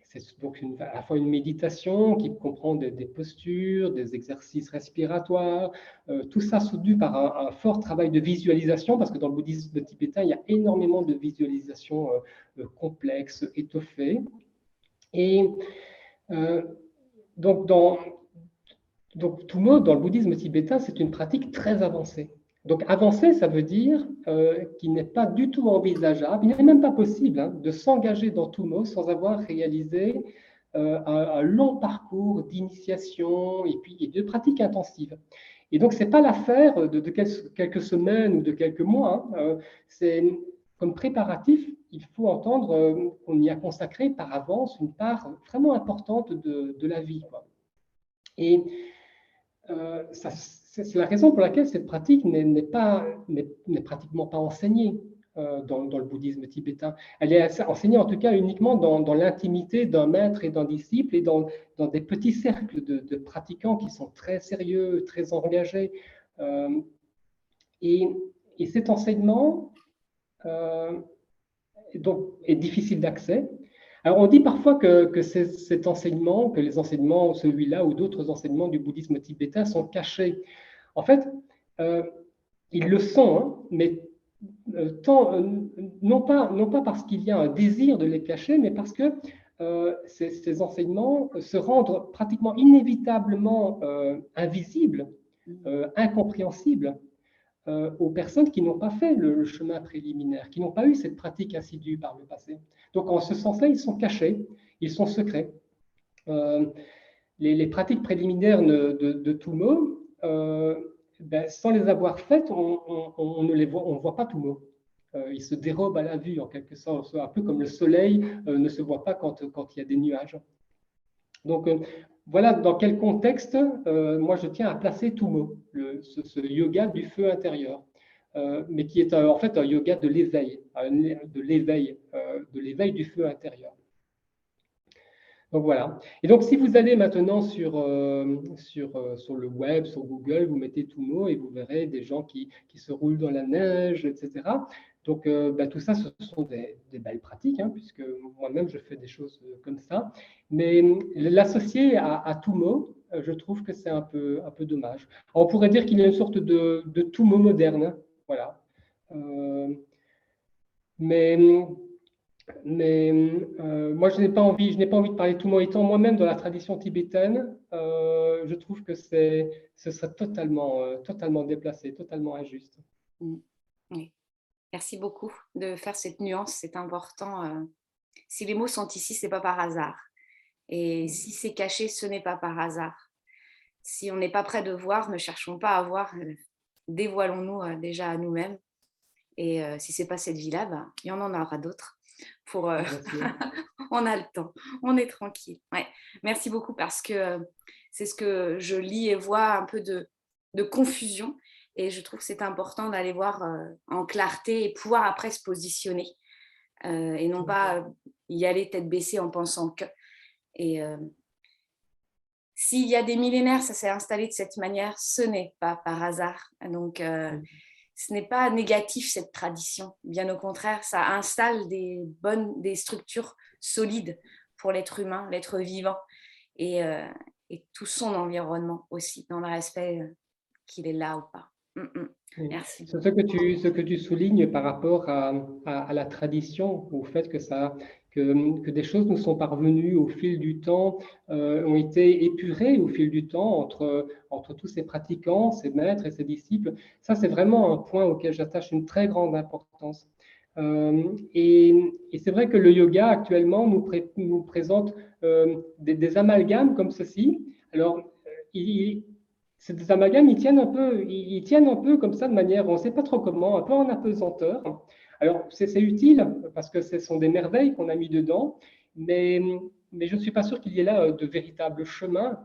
[SPEAKER 3] C'est donc à la fois une méditation qui comprend des postures, des exercices respiratoires, tout ça soutenu par un fort travail de visualisation, parce que dans le bouddhisme tibétain, il y a énormément de visualisations complexes, étoffées. Et euh, donc, Tumo, dans le bouddhisme tibétain, c'est une pratique très avancée. Donc, avancée, ça veut dire qu'il n'est pas du tout envisageable, il n'est même pas possible hein, de s'engager dans Tumo sans avoir réalisé un long parcours d'initiation et puis de pratique intensive. Et donc, ce n'est pas l'affaire de quelques semaines ou de quelques mois. Hein, c'est comme préparatif, il faut entendre qu'on y a consacré par avance une part vraiment importante de la vie, quoi. Et c'est la raison pour laquelle cette pratique n'est pratiquement pas enseignée dans le bouddhisme tibétain. Elle est enseignée en tout cas uniquement dans l'intimité d'un maître et d'un disciple et dans des petits cercles de pratiquants qui sont très sérieux, très engagés. Euh, et, et, cet enseignement est difficile d'accès. Alors, on dit parfois que cet enseignement, que les enseignements, celui-là ou d'autres enseignements du bouddhisme tibétain sont cachés. En fait, euh, ils le sont, hein, mais non pas parce qu'il y a un désir de les cacher, mais parce que ces enseignements se rendent pratiquement inévitablement invisibles, incompréhensibles aux personnes qui n'ont pas fait le chemin préliminaire, qui n'ont pas eu cette pratique assidue par le passé. Donc, en ce sens-là, ils sont cachés, ils sont secrets. Euh, les pratiques préliminaires de Tumo, ben, sans les avoir faites, on ne les voit, on voit pas Tumo. Ils se dérobent à la vue, en quelque sorte, un peu comme le soleil ne se voit pas quand il y a des nuages. Donc, voilà dans quel contexte moi je tiens à placer Tumo, ce yoga du feu intérieur, mais qui est en fait un yoga de l'éveil, de l'éveil du feu intérieur. Donc voilà. Et donc si vous allez maintenant sur le web, sur Google, vous mettez Tumo et vous verrez des gens qui se roulent dans la neige, etc. Donc bah, tout ça, ce sont des belles pratiques, hein, puisque moi-même je fais des choses comme ça. Mais l'associer à Tumo, je trouve que c'est un peu dommage. Alors, on pourrait dire qu'il y a une sorte de Tumo moderne, hein, voilà. Mais Mais moi, je n'ai pas envie de parler tout mon étant. Moi-même, dans la tradition tibétaine, je trouve que ce serait totalement déplacé, totalement injuste.
[SPEAKER 2] Mm. Oui. Merci beaucoup de faire cette nuance, c'est important. Si les mots sont ici, c'est pas par hasard. Et si c'est caché, ce n'est pas par hasard. Si on n'est pas prêt de voir, ne cherchons pas à voir, dévoilons-nous déjà à nous-mêmes. Et si c'est pas cette vie-là, ben, il y en aura d'autres. Pour, on a le temps, on est tranquille. Ouais. Merci beaucoup parce que c'est ce que je lis et vois un peu de confusion. Et je trouve que c'est important d'aller voir en clarté et pouvoir après se positionner. Et non pas y aller tête baissée en pensant que. Et s'il y a des millénaires, ça s'est installé de cette manière, ce n'est pas par hasard. Donc, ce n'est pas négatif cette tradition. Bien au contraire, ça installe des structures solides pour l'être humain, l'être vivant et tout son environnement aussi, dans le respect qu'il est là ou pas. Merci.
[SPEAKER 3] Ce que tu soulignes par rapport à la tradition, au fait que des choses nous sont parvenues au fil du temps, ont été épurées au fil du temps entre tous ces pratiquants, ces maîtres et ces disciples, ça c'est vraiment un point auquel j'attache une très grande importance. Et c'est vrai que le yoga actuellement nous présente des amalgames comme ceci. Alors, ces amalgames, ils tiennent un peu comme ça de manière, on ne sait pas trop comment, un peu en apesanteur. Alors, c'est utile parce que ce sont des merveilles qu'on a mis dedans, mais, mais je ne suis pas sûr qu'il y ait là de véritables chemins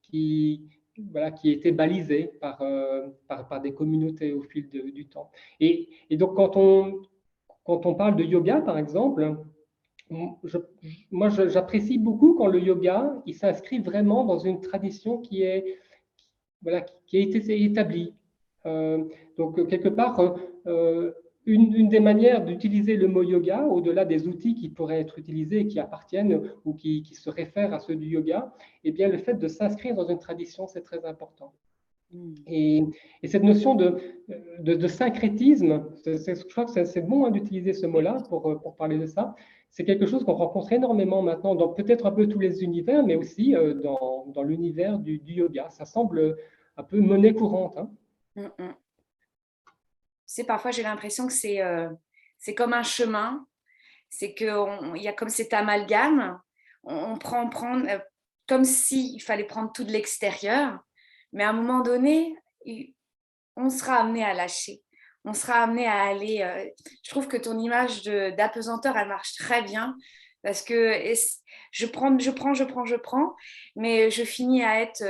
[SPEAKER 3] qui, voilà, qui étaient balisés par des communautés au fil du temps. Et donc, quand on parle de yoga, par exemple, moi, j'apprécie beaucoup quand le yoga, il s'inscrit vraiment dans une tradition voilà, qui a été établie. Donc, quelque part, une des manières d'utiliser le mot yoga, au-delà des outils qui pourraient être utilisés, qui appartiennent ou qui se réfèrent à ceux du yoga, eh bien, le fait de s'inscrire dans une tradition, c'est très important. Et cette notion de syncrétisme, je crois que c'est bon d'utiliser ce mot-là pour parler de ça. C'est quelque chose qu'on rencontre énormément maintenant dans peut-être un peu tous les univers, mais aussi dans l'univers du yoga. Ça semble un peu monnaie courante. Hein.
[SPEAKER 2] C'est parfois j'ai l'impression que c'est comme un chemin, c'est qu'il y a comme cet amalgame, on prend comme s'il fallait prendre tout de l'extérieur, mais à un moment donné, on sera amené à lâcher, on sera amené à aller. Je trouve que ton image d'apesanteur, elle marche très bien parce que je prends, mais je finis à être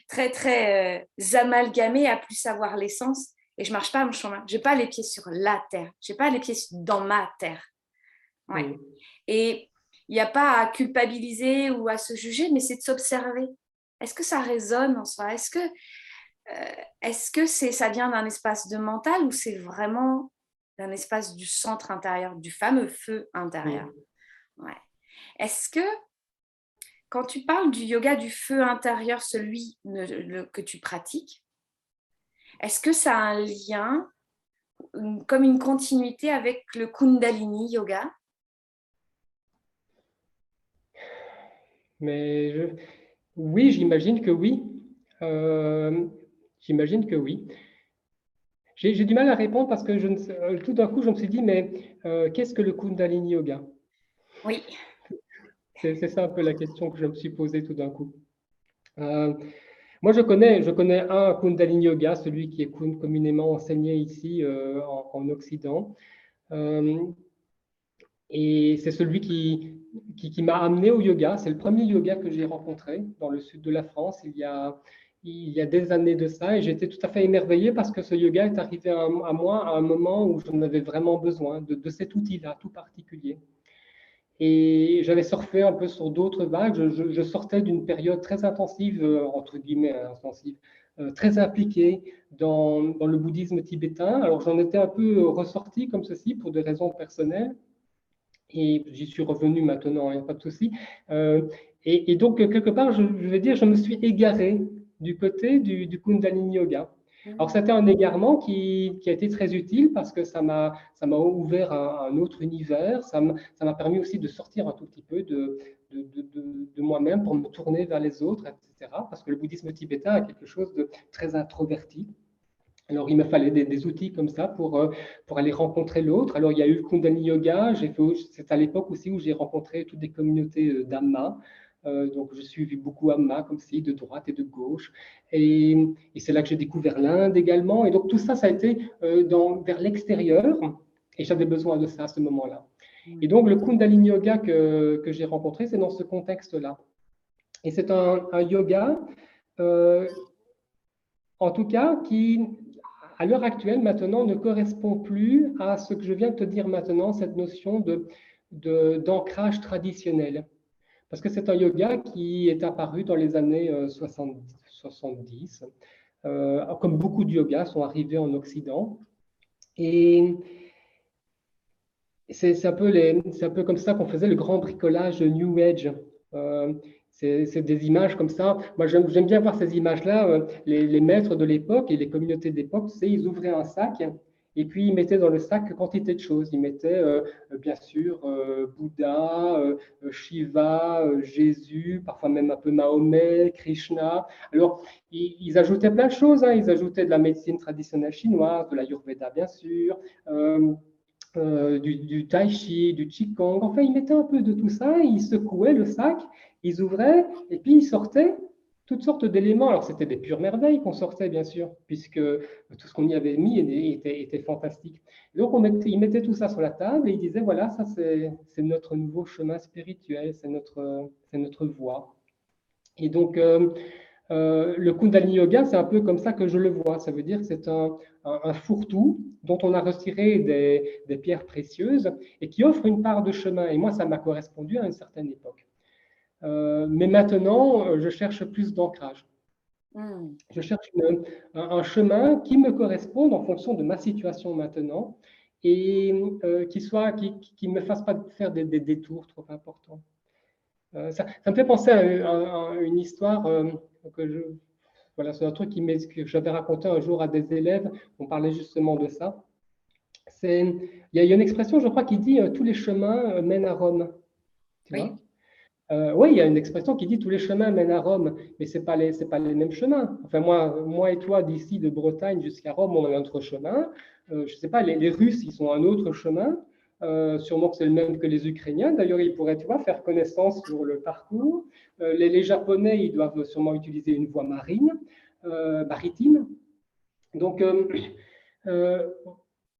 [SPEAKER 2] très, très amalgamée, à plus savoir l'essence et je marche pas mon chemin. Je n'ai pas les pieds sur la terre, je n'ai pas les pieds dans ma terre. Ouais. Et il n'y a pas à culpabiliser ou à se juger, mais c'est de s'observer. Est-ce que ça résonne en soi? Est-ce que ça vient d'un espace de mental ou c'est vraiment d'un espace du centre intérieur, du fameux feu intérieur? Ouais. Est-ce que quand tu parles du yoga du feu intérieur, celui que tu pratiques, est-ce que ça a un lien, comme une continuité avec le Kundalini Yoga?
[SPEAKER 3] Oui, j'imagine que oui. J'imagine que oui. J'ai du mal à répondre parce que tout d'un coup, je me suis dit, mais qu'est-ce que le Kundalini Yoga?
[SPEAKER 2] Oui.
[SPEAKER 3] C'est ça un peu la question que je me suis posée tout d'un coup. Moi, je connais un Kundalini Yoga, celui qui est communément enseigné ici en Occident. Et c'est celui qui m'a amené au yoga. C'est le premier yoga que j'ai rencontré dans le sud de la France il y a des années de ça. Et j'étais tout à fait émerveillé parce que ce yoga est arrivé à moi à un moment où j'en avais vraiment besoin de cet outil-là, tout particulier. Et j'avais surfé un peu sur d'autres vagues. Je sortais d'une période très intensive, entre guillemets intensive, très impliquée dans le bouddhisme tibétain. Alors j'en étais un peu ressorti comme ceci pour des raisons personnelles. Et j'y suis revenu maintenant, il n'y a pas de souci. Et donc, quelque part, je vais dire, je me suis égaré du côté du Kundalini Yoga. Alors, c'était un égarement qui a été très utile parce que ça m'a ouvert un autre univers. Ça m'a permis aussi de sortir un tout petit peu de moi-même pour me tourner vers les autres, etc. Parce que le bouddhisme tibétain a quelque chose de très introverti. Alors, il me fallait des outils comme ça pour aller rencontrer l'autre. Alors, il y a eu le Kundalini Yoga. C'est à l'époque aussi où j'ai rencontré toutes des communautés d'Amma. Donc, je suis beaucoup Amma, comme si, de droite et de gauche. Et c'est là que j'ai découvert l'Inde également. Et donc, tout ça, ça a été vers l'extérieur. Et j'avais besoin de ça à ce moment-là. Et donc, le Kundalini Yoga que j'ai rencontré, c'est dans ce contexte-là. Et c'est un yoga, en tout cas, qui, à l'heure actuelle, maintenant, ne correspond plus à ce que je viens de te dire maintenant, cette notion d'ancrage traditionnel. Parce que c'est un yoga qui est apparu dans les années 70, comme beaucoup de yogas sont arrivés en Occident. Et c'est un peu comme ça qu'on faisait le grand bricolage New Age. C'est des images comme ça. Moi, j'aime bien voir ces images-là. Les maîtres de l'époque et les communautés d'époque, tu sais, ils ouvraient un sac et puis ils mettaient dans le sac quantité de choses. Ils mettaient, bien sûr, Bouddha, Shiva, Jésus, parfois même un peu Mahomet, Krishna. Alors, ils ajoutaient plein de choses, hein. Ils ajoutaient de la médecine traditionnelle chinoise, de l'Ayurveda, bien sûr. Du tai chi, du qigong. Enfin, ils mettaient un peu de tout ça, ils secouaient le sac, ils ouvraient et puis ils sortaient toutes sortes d'éléments. Alors, c'était des pures merveilles qu'on sortait, bien sûr, puisque tout ce qu'on y avait mis était fantastique. Et donc, ils mettaient tout ça sur la table et ils disaient, voilà, ça, c'est notre nouveau chemin spirituel, c'est notre voie. Et donc, le Kundalini Yoga, c'est un peu comme ça que je le vois. Ça veut dire que c'est un fourre-tout dont on a retiré des pierres précieuses et qui offre une part de chemin. Et moi, ça m'a correspondu à une certaine époque. Mais maintenant, je cherche plus d'ancrage. Je cherche un chemin qui me corresponde en fonction de ma situation maintenant et qui ne me fasse pas faire des détours trop importants. Ça me fait penser à une histoire voilà, c'est un truc que j'avais raconté un jour à des élèves. On parlait justement de ça. Il y a une expression, je crois, qui dit tous les chemins mènent à Rome. Tu vois? Oui, il y a une expression qui dit tous les chemins mènent à Rome, mais c'est pas les mêmes chemins. Enfin, moi et toi, d'ici de Bretagne jusqu'à Rome, on a notre chemin. Je sais pas, les Russes, ils ont un autre chemin. Sûrement que c'est le même que les Ukrainiens. D'ailleurs, ils pourraient, tu vois, faire connaissance sur le parcours. Les Japonais, ils doivent sûrement utiliser une voie maritime. Donc,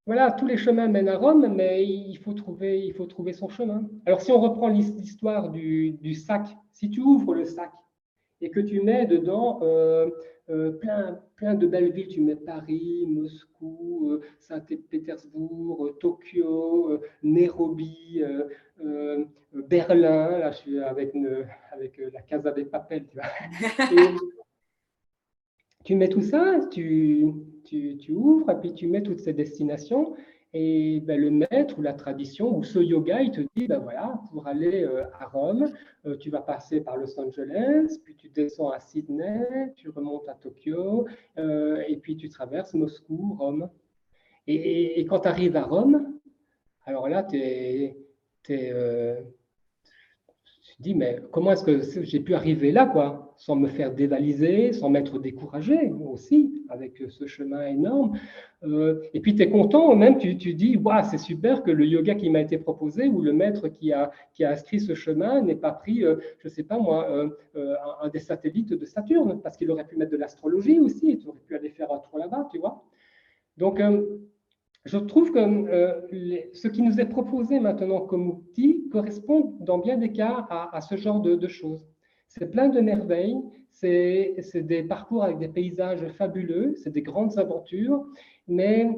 [SPEAKER 3] voilà, tous les chemins mènent à Rome, mais il faut trouver son chemin. Alors, si on reprend l'histoire du sac, si tu ouvres le sac et que tu mets dedans plein de belles villes, tu mets Paris, Moscou, Saint-Pétersbourg, Tokyo, Nairobi, Berlin, là je suis avec la Casa de Papel, tu vois. Et tu mets tout ça, tu ouvres et puis tu mets toutes ces destinations et ben, le maître ou la tradition ou ce yoga, il te dit, ben voilà, pour aller à Rome, tu vas passer par Los Angeles, puis tu descends à Sydney, tu remontes à Tokyo, et puis tu traverses Moscou, Rome. Et quand tu arrives à Rome, alors là, tu te dis, mais comment est-ce que j'ai pu arriver là, quoi, sans me faire dévaliser, sans m'être découragé aussi, avec ce chemin énorme. Et puis, tu es content, même, tu dis, waouh, c'est super que le yoga qui m'a été proposé ou le maître qui a inscrit ce chemin n'ait pas pris, je ne sais pas moi, un des satellites de Saturne, parce qu'il aurait pu mettre de l'astrologie aussi, et tu aurais pu aller faire un tour là-bas, tu vois. Donc, je trouve que ce qui nous est proposé maintenant comme outil correspond dans bien des cas à ce genre de choses. C'est plein de merveilles, c'est des parcours avec des paysages fabuleux, c'est des grandes aventures, mais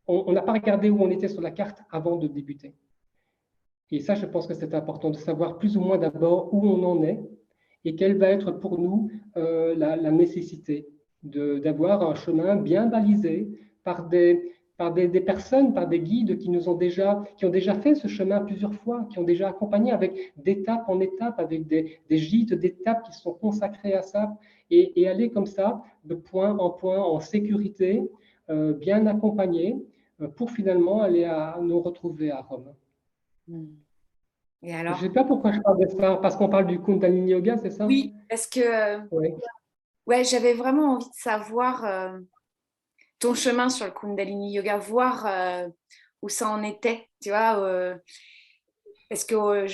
[SPEAKER 3] on n'a pas regardé où on était sur la carte avant de débuter. Et ça, je pense que c'est important de savoir plus ou moins d'abord où on en est et quelle va être pour nous la nécessité d'avoir un chemin bien balisé par par des personnes, par des guides qui ont déjà fait ce chemin plusieurs fois, qui ont déjà accompagné avec d'étape en étape, avec des gîtes d'étapes qui sont consacrés à ça, et aller comme ça, de point en point, en sécurité, bien accompagné, pour finalement aller nous retrouver à Rome.
[SPEAKER 2] Et
[SPEAKER 3] Je ne
[SPEAKER 2] alors?
[SPEAKER 3] sais pas pourquoi je parle de ça, parce qu'on parle du Kundalini Yoga, c'est ça?
[SPEAKER 2] Oui, parce que
[SPEAKER 3] Oui.
[SPEAKER 2] ouais, j'avais vraiment envie de savoir ton chemin sur le Kundalini Yoga, voir où ça en était, tu vois, parce que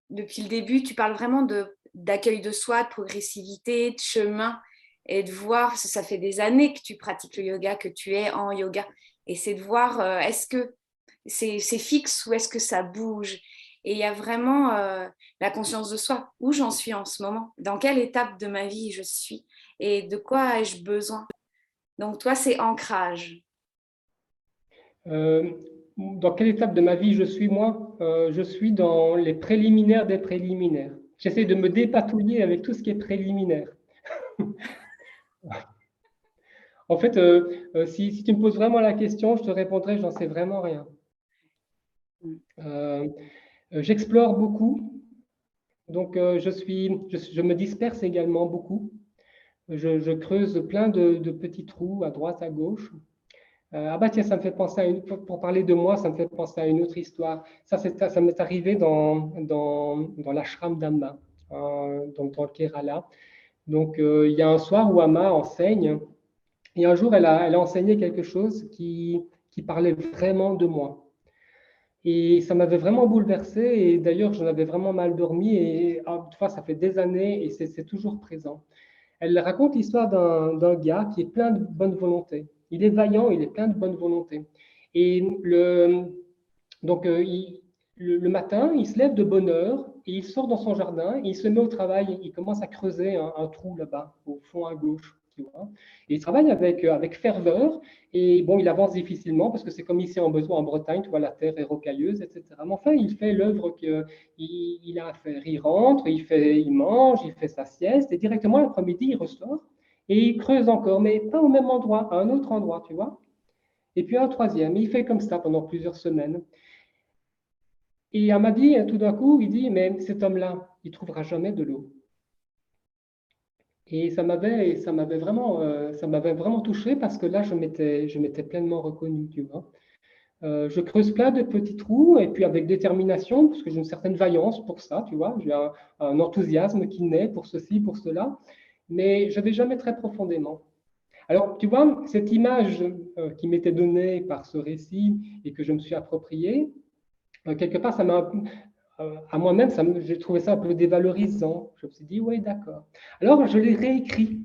[SPEAKER 2] depuis le début, tu parles vraiment d'accueil de soi, de progressivité, de chemin, et de voir, parce que ça fait des années que tu pratiques le yoga, que tu es en yoga, et c'est de voir est-ce que c'est fixe ou est-ce que ça bouge. Et il y a vraiment la conscience de soi, où j'en suis en ce moment, dans quelle étape de ma vie je suis, et de quoi ai-je besoin. Donc toi, c'est ancrage.
[SPEAKER 3] Euh, dans quelle étape de ma vie je suis, moi? Je suis dans les préliminaires des préliminaires. J'essaie de me dépatouiller avec tout ce qui est préliminaire. En fait, si tu me poses vraiment la question, je te répondrai, j'en sais vraiment rien. Euh, J'explore beaucoup, donc je me disperse également beaucoup. Je creuse plein de petits trous à droite, à gauche. Ah bah tiens, ça me fait penser pour parler de moi, ça me fait penser à une autre histoire. Ça m'est arrivé dans l'ashram d'Amma, donc dans le Kerala. Donc il y a un soir où Amma enseigne, et un jour elle a enseigné quelque chose qui parlait vraiment de moi. Et ça m'avait vraiment bouleversé, et d'ailleurs j'en avais vraiment mal dormi, et toutefois ça fait des années, et c'est toujours présent. Elle raconte l'histoire d'un gars qui est plein de bonne volonté. Il est vaillant, il est plein de bonne volonté. Et donc, le matin, il se lève de bonne heure et il sort dans son jardin, et il se met au travail. Il commence à creuser un trou là-bas, au fond à gauche. Tu vois. Et il travaille avec ferveur. Et bon, il avance difficilement parce que c'est comme ici en Bretagne, tu vois, la terre est rocailleuse, etc. Mais enfin, il fait l'œuvre qu'il a à faire. Il rentre, il mange, il fait sa sieste, et directement l'après-midi, il ressort et il creuse encore, mais pas au même endroit, à un autre endroit, tu vois. Et puis un troisième. Et il fait comme ça pendant plusieurs semaines. Et elle m'a dit, tout d'un coup, il dit, mais cet homme-là, il trouvera jamais de l'eau. Et ça m'avait vraiment touché, parce que là, je m'étais pleinement reconnu, tu vois. Je creuse plein de petits trous, et puis avec détermination, parce que j'ai une certaine vaillance pour ça, tu vois. J'ai un enthousiasme qui naît pour ceci, pour cela, mais je ne vais jamais très profondément. Alors, tu vois, cette image qui m'était donnée par ce récit et que je me suis appropriée, quelque part, ça m'a à moi-même, j'ai trouvé ça un peu dévalorisant. Je me suis dit, oui, d'accord. Alors, je l'ai réécrit.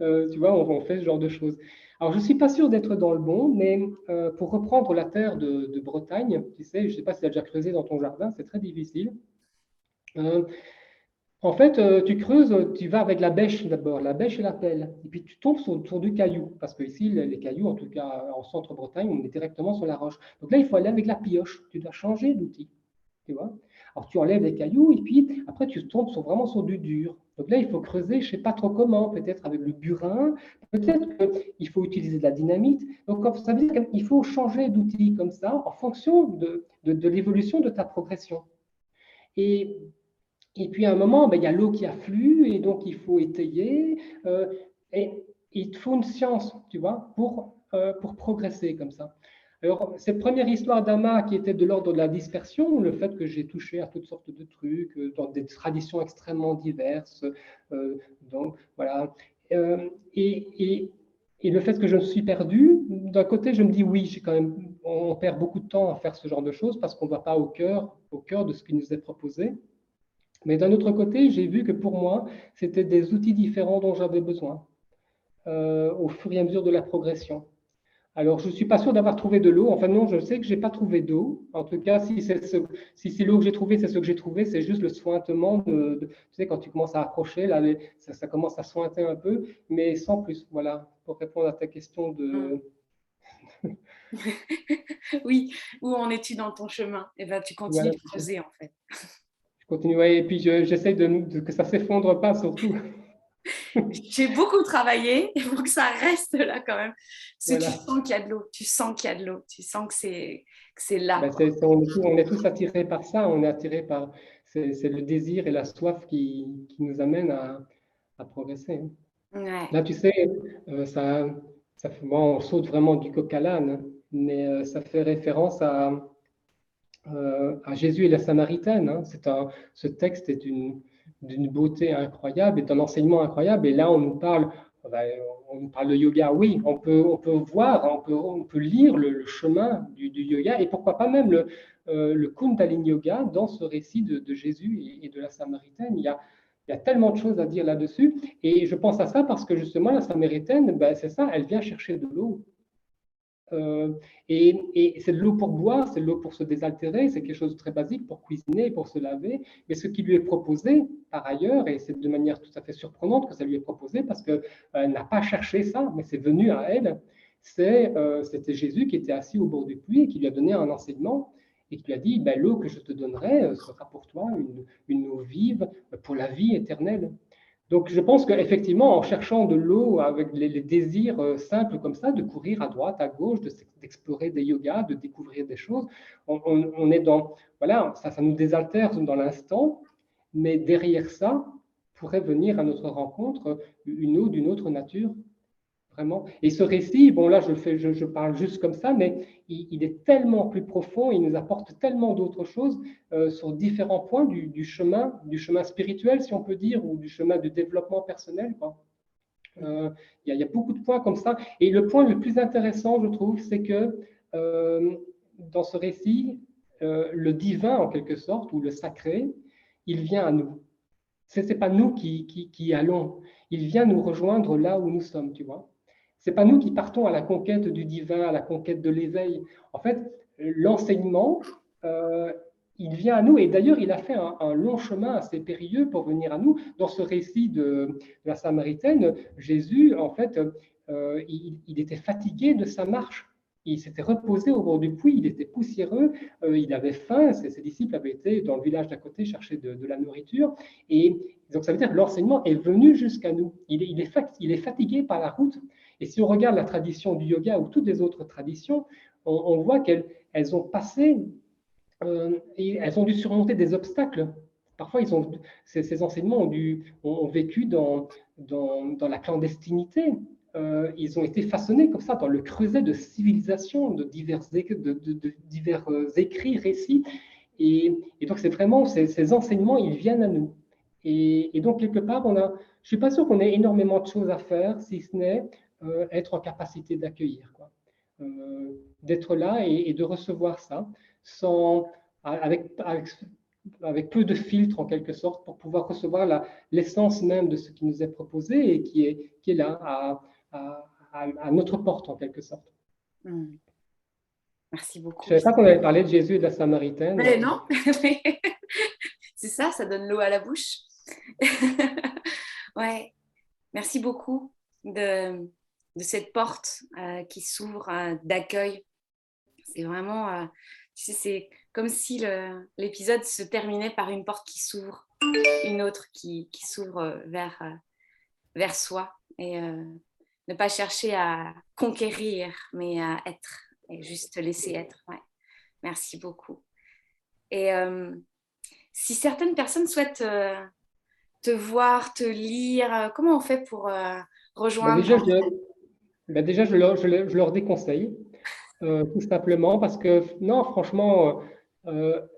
[SPEAKER 3] Tu vois, on fait ce genre de choses. Alors, je ne suis pas sûr d'être dans le bon, mais pour reprendre la terre de Bretagne, tu sais, je ne sais pas si tu as déjà creusé dans ton jardin, c'est très difficile. Euh, En fait, tu creuses, tu vas avec la bêche d'abord, la bêche et la pelle, et puis tu tombes sur du caillou, parce que ici, les cailloux, en tout cas en centre-Bretagne, on est directement sur la roche. Donc là, il faut aller avec la pioche, tu dois changer d'outil, tu vois. Alors tu enlèves les cailloux, et puis après, tu tombes vraiment sur du dur. Donc là, il faut creuser, je ne sais pas trop comment, peut-être avec le burin, peut-être qu'il faut utiliser de la dynamite. Donc ça veut dire qu'il faut changer d'outil comme ça, en fonction de l'évolution de ta progression. Et et puis à un moment, ben, il y a l'eau qui afflue, et donc il faut étayer. euh, et il te faut une science, tu vois, pour progresser comme ça. Alors, cette première histoire d'Ama qui était de l'ordre de la dispersion, le fait que j'ai touché à toutes sortes de trucs, dans des traditions extrêmement diverses, donc voilà. Euh, et, et, et le fait que je me suis perdu, d'un côté, je me dis oui, j'ai quand même, on perd beaucoup de temps à faire ce genre de choses parce qu'on ne va pas au cœur de ce qui nous est proposé. Mais d'un autre côté, j'ai vu que pour moi, c'était des outils différents dont j'avais besoin au fur et à mesure de la progression. Alors, je ne suis pas sûr d'avoir trouvé de l'eau. Enfin, non, je sais que je n'ai pas trouvé d'eau. En tout cas, si c'est l'eau que j'ai trouvée, c'est ce que j'ai trouvé. C'est juste le sointement tu sais, quand tu commences à approcher, là, ça commence à sointer un peu, mais sans plus. Voilà, pour répondre à ta question de.
[SPEAKER 2] Oui, où en es-tu dans ton chemin? Et ben, tu continues
[SPEAKER 3] Voilà,
[SPEAKER 2] de creuser en fait.
[SPEAKER 3] je continue. Ouais, et puis, j'essaie que ça ne s'effondre pas, surtout.
[SPEAKER 2] J'ai beaucoup travaillé, il faut que ça reste là quand même. Parce que
[SPEAKER 3] Voilà.
[SPEAKER 2] tu sens qu'il y a de l'eau, tu sens qu'il y a de l'eau, tu sens que c'est là.
[SPEAKER 3] Ben, on est tous attirés par ça, on est attirés par, c'est le désir et la soif qui nous amènent à progresser.
[SPEAKER 2] Ouais.
[SPEAKER 3] Là, tu sais, bon, on saute vraiment du coq à l'âne, mais ça fait référence à Jésus et la Samaritaine. Hein. Ce texte est d'une beauté incroyable et d'un enseignement incroyable. Et là, ben, on nous parle de yoga. Oui, on peut voir, on peut lire le chemin du yoga et pourquoi pas même le Kundalini Yoga dans ce récit de Jésus et de la Samaritaine. Il y a tellement de choses à dire là-dessus. Et je pense à ça parce que justement, la Samaritaine, ben, c'est ça, elle vient chercher de l'eau. Euh, et c'est de l'eau pour boire, c'est de l'eau pour se désaltérer, c'est quelque chose de très basique pour cuisiner, pour se laver. Mais ce qui lui est proposé par ailleurs, et c'est de manière tout à fait surprenante que ça lui est proposé parce qu'elle n'a pas cherché ça, mais c'est venu à elle, c'était Jésus qui était assis au bord du puits et qui lui a donné un enseignement et qui lui a dit, ben, l'eau que je te donnerai sera pour toi une eau vive pour la vie éternelle. Donc, je pense qu'effectivement, en cherchant de l'eau avec les désirs simples comme ça, de courir à droite, à gauche, d'explorer des yogas, de découvrir des choses, on est dans, voilà, ça nous désaltère dans l'instant, mais derrière ça pourrait venir à notre rencontre une eau d'une autre nature, vraiment. Et ce récit, bon là, je parle juste comme ça, mais il est tellement plus profond, il nous apporte tellement d'autres choses sur différents points du chemin spirituel, si on peut dire, ou du chemin du développement personnel, quoi. Il y a beaucoup de points comme ça. Et le point le plus intéressant, je trouve, c'est que dans ce récit, le divin, en quelque sorte, ou le sacré, il vient à nous. Ce n'est pas nous qui allons. Il vient nous rejoindre là où nous sommes, tu vois. C'est pas nous qui partons à la conquête du divin, à la conquête de l'éveil. En fait, l'enseignement, euh, il vient à nous. Et d'ailleurs, il a fait un long chemin assez périlleux pour venir à nous. Dans ce récit de la Samaritaine, Jésus, en fait, il était fatigué de sa marche. Il s'était reposé au bord du puits, il était poussiéreux, il avait faim, ses disciples avaient été dans le village d'à côté chercher de la nourriture. Et donc, ça veut dire que l'enseignement est venu jusqu'à nous. Il est fatigué par la route. Et si on regarde la tradition du yoga ou toutes les autres traditions, on voit qu'elles ont passé et elles ont dû surmonter des obstacles. Parfois, ces enseignements ont vécu dans la clandestinité. Ils ont été façonnés comme ça dans le creuset de civilisation, de divers écrits, récits. Et donc, c'est vraiment ces enseignements, ils viennent à nous. Et donc, quelque part, je ne suis pas sûr qu'on ait énormément de choses à faire, si ce n'est être en capacité d'accueillir, quoi. D'être là et de recevoir ça sans, avec peu de filtres en quelque sorte pour pouvoir recevoir l'essence même de ce qui nous est proposé et qui est là à notre porte en quelque sorte.
[SPEAKER 2] Merci beaucoup.
[SPEAKER 3] Je ne savais pas qu'on avait parlé de Jésus et de la Samaritaine.
[SPEAKER 2] Mais non, c'est ça, ça donne l'eau à la bouche. Ouais, merci beaucoup de cette porte qui s'ouvre d'accueil. C'est vraiment, tu sais, c'est comme si l'épisode se terminait par une porte qui s'ouvre, une autre qui s'ouvre vers soi et ne pas chercher à conquérir, mais à être et juste laisser être. Ouais. Merci beaucoup. Et si certaines personnes souhaitent te voir, te lire, comment on fait pour rejoindre
[SPEAKER 3] déjà, je leur déconseille, tout simplement, parce que, non, franchement,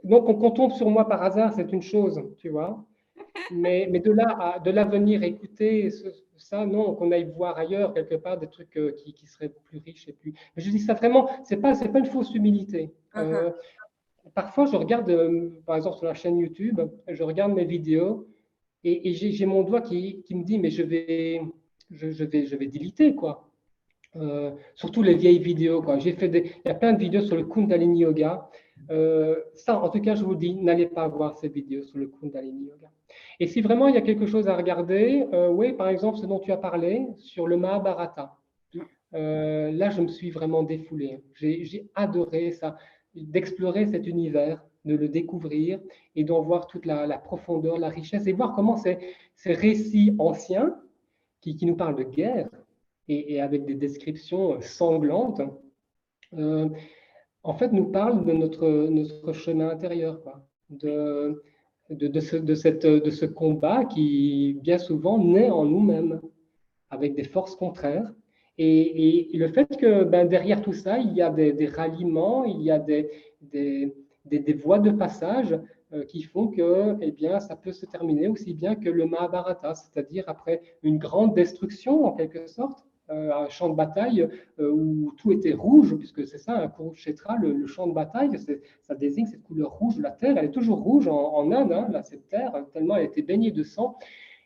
[SPEAKER 3] donc quand on tombe sur moi par hasard, c'est une chose, tu vois. Mais de là venir écouter ça, non, qu'on aille voir ailleurs, quelque part, des trucs qui seraient plus riches et plus. Mais je dis ça vraiment, c'est pas une fausse humilité. Parfois, je regarde, par exemple, sur la chaîne YouTube, je regarde mes vidéos et j'ai mon doigt qui me dit, mais je vais déliter, quoi. Surtout les vieilles vidéos, quoi. Il y a plein de vidéos sur le Kundalini Yoga. Ça, en tout cas, je vous dis, n'allez pas voir ces vidéos sur le Kundalini Yoga. Et si vraiment il y a quelque chose à regarder, oui, par exemple, ce dont tu as parlé sur le Mahabharata. Là, je me suis vraiment défoulé. J'ai adoré ça, d'explorer cet univers, de le découvrir et d'en voir toute la profondeur, la richesse et voir comment ces récits anciens qui nous parle de guerre et avec des descriptions sanglantes, en fait, nous parle de notre chemin intérieur, quoi, de ce combat qui, bien souvent, naît en nous-mêmes, avec des forces contraires. Et le fait que ben, derrière tout ça, il y a des ralliements, il y a des voies de passage qui font que eh bien, ça peut se terminer aussi bien que le Mahabharata, c'est-à-dire après une grande destruction, en quelque sorte, un champ de bataille où tout était rouge, puisque c'est ça, un Kurukshetra, le champ de bataille, ça désigne cette couleur rouge. La terre, elle est toujours rouge en Inde, hein, là, cette terre, tellement elle était baignée de sang.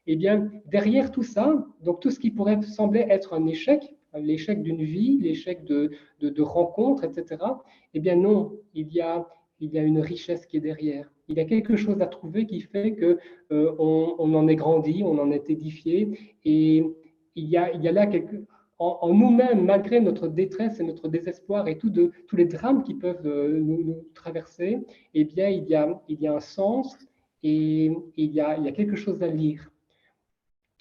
[SPEAKER 3] Eh bien, derrière tout ça, donc tout ce qui pourrait sembler être un échec, l'échec d'une vie, l'échec de rencontres, etc., eh bien non, il y a une richesse qui est derrière. Il y a quelque chose à trouver qui fait que on en est grandi, on en est édifié, et il y a là en nous-mêmes, malgré notre détresse et notre désespoir et tous les drames qui peuvent nous traverser, eh bien, il y a un sens et il y a quelque chose à lire.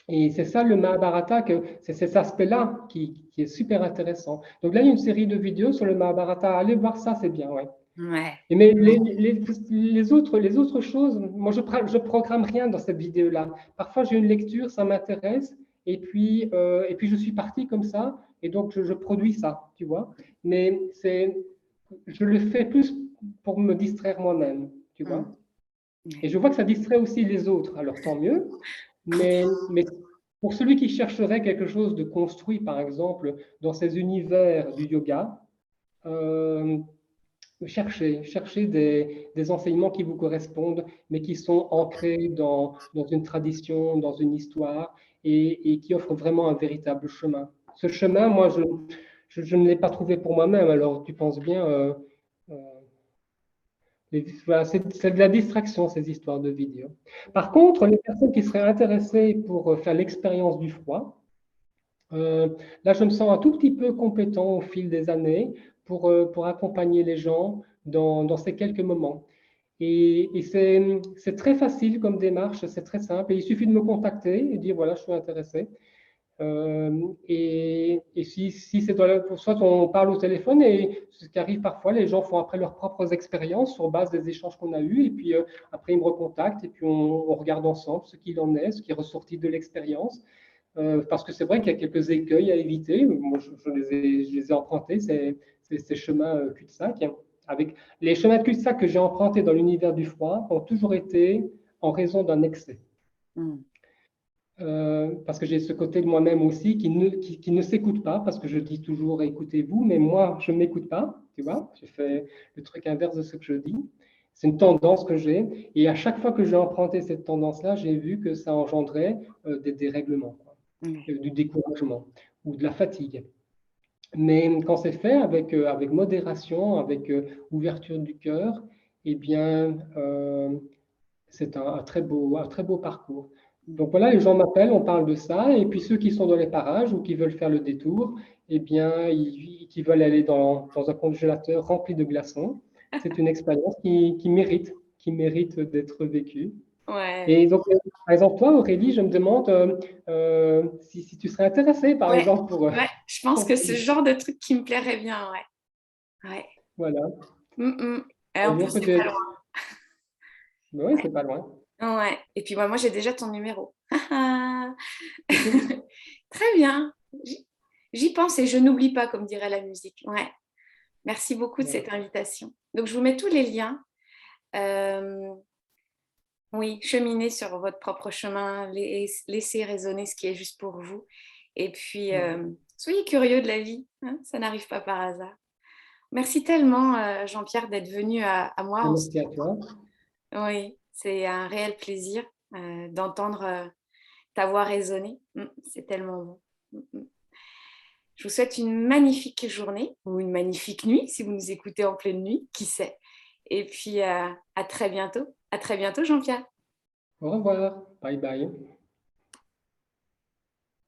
[SPEAKER 3] Et c'est ça le Mahabharata, c'est cet aspect-là qui est super intéressant. Donc là, il y a une série de vidéos sur le Mahabharata. Allez voir ça, c'est bien, ouais.
[SPEAKER 2] Ouais.
[SPEAKER 3] Mais les autres choses, moi, je programme rien dans cette vidéo-là. Parfois, j'ai une lecture, ça m'intéresse, et puis je suis parti comme ça, et donc je produis ça, tu vois. Mais je le fais plus pour me distraire moi-même, tu vois. Et je vois que ça distrait aussi les autres, alors tant mieux. Mais pour celui qui chercherait quelque chose de construit, par exemple, dans ces univers du yoga, euh, cherchez des enseignements qui vous correspondent, mais qui sont ancrés dans une tradition, dans une histoire, et qui offrent vraiment un véritable chemin. Ce chemin, moi, je ne l'ai pas trouvé pour moi-même, alors tu penses bien, euh, voilà, c'est de la distraction, ces histoires de vidéos. Par contre, les personnes qui seraient intéressées pour faire l'expérience du froid, euh, là, je me sens un tout petit peu compétent au fil des années pour accompagner les gens dans ces quelques moments. Et c'est très facile comme démarche, c'est très simple. Et il suffit de me contacter et dire, voilà, je suis intéressé. Et si c'est soit on parle au téléphone, et ce qui arrive parfois, les gens font après leurs propres expériences sur base des échanges qu'on a eus, et puis après ils me recontactent, et puis on regarde ensemble ce qu'il en est, ce qui est ressorti de l'expérience. Parce que c'est vrai qu'il y a quelques écueils à éviter. Moi, je les ai empruntés, ces chemins cul-de-sac. Avec les chemins de cul-de-sac que j'ai empruntés dans l'univers du froid ont toujours été en raison d'un excès. Parce que j'ai ce côté de moi-même aussi qui ne s'écoute pas, parce que je dis toujours écoutez-vous, mais moi, je ne m'écoute pas, tu vois, je fais le truc inverse de ce que je dis. C'est une tendance que j'ai, et à chaque fois que j'ai emprunté cette tendance-là, j'ai vu que ça engendrait des dérèglements, du découragement ou de la fatigue. Mais quand c'est fait avec modération, avec ouverture du cœur, eh bien, c'est un très beau parcours. Donc voilà, les gens m'appellent, on parle de ça, et puis ceux qui sont dans les parages ou qui veulent faire le détour, eh bien, qui veulent aller dans un congélateur rempli de glaçons, c'est une expérience qui mérite d'être vécue.
[SPEAKER 2] Ouais.
[SPEAKER 3] Et donc, par exemple, toi, Aurélie, je me demande si tu serais intéressée, par exemple,
[SPEAKER 2] Ouais, je pense que c'est le genre de truc qui me plairait bien, ouais. Ouais.
[SPEAKER 3] Voilà.
[SPEAKER 2] Et en plus, c'est pas loin.
[SPEAKER 3] Oui, c'est pas loin.
[SPEAKER 2] Ouais. Et puis moi j'ai déjà ton numéro. Très bien. J'y pense et je n'oublie pas, comme dirait la musique. Ouais. Merci beaucoup de cette invitation. Donc, je vous mets tous les liens. Oui, cheminez sur votre propre chemin, laissez résonner ce qui est juste pour vous. Et puis, soyez curieux de la vie. Hein, ça n'arrive pas par hasard. Merci tellement, Jean-Pierre, d'être venu à moi.
[SPEAKER 3] Merci à toi.
[SPEAKER 2] Oui, c'est un réel plaisir d'entendre ta voix résonner. C'est tellement bon. Je vous souhaite une magnifique journée ou une magnifique nuit si vous nous écoutez en pleine nuit, qui sait. Et puis à très bientôt. À très bientôt, Jean-Pierre.
[SPEAKER 3] Au revoir. Bye bye.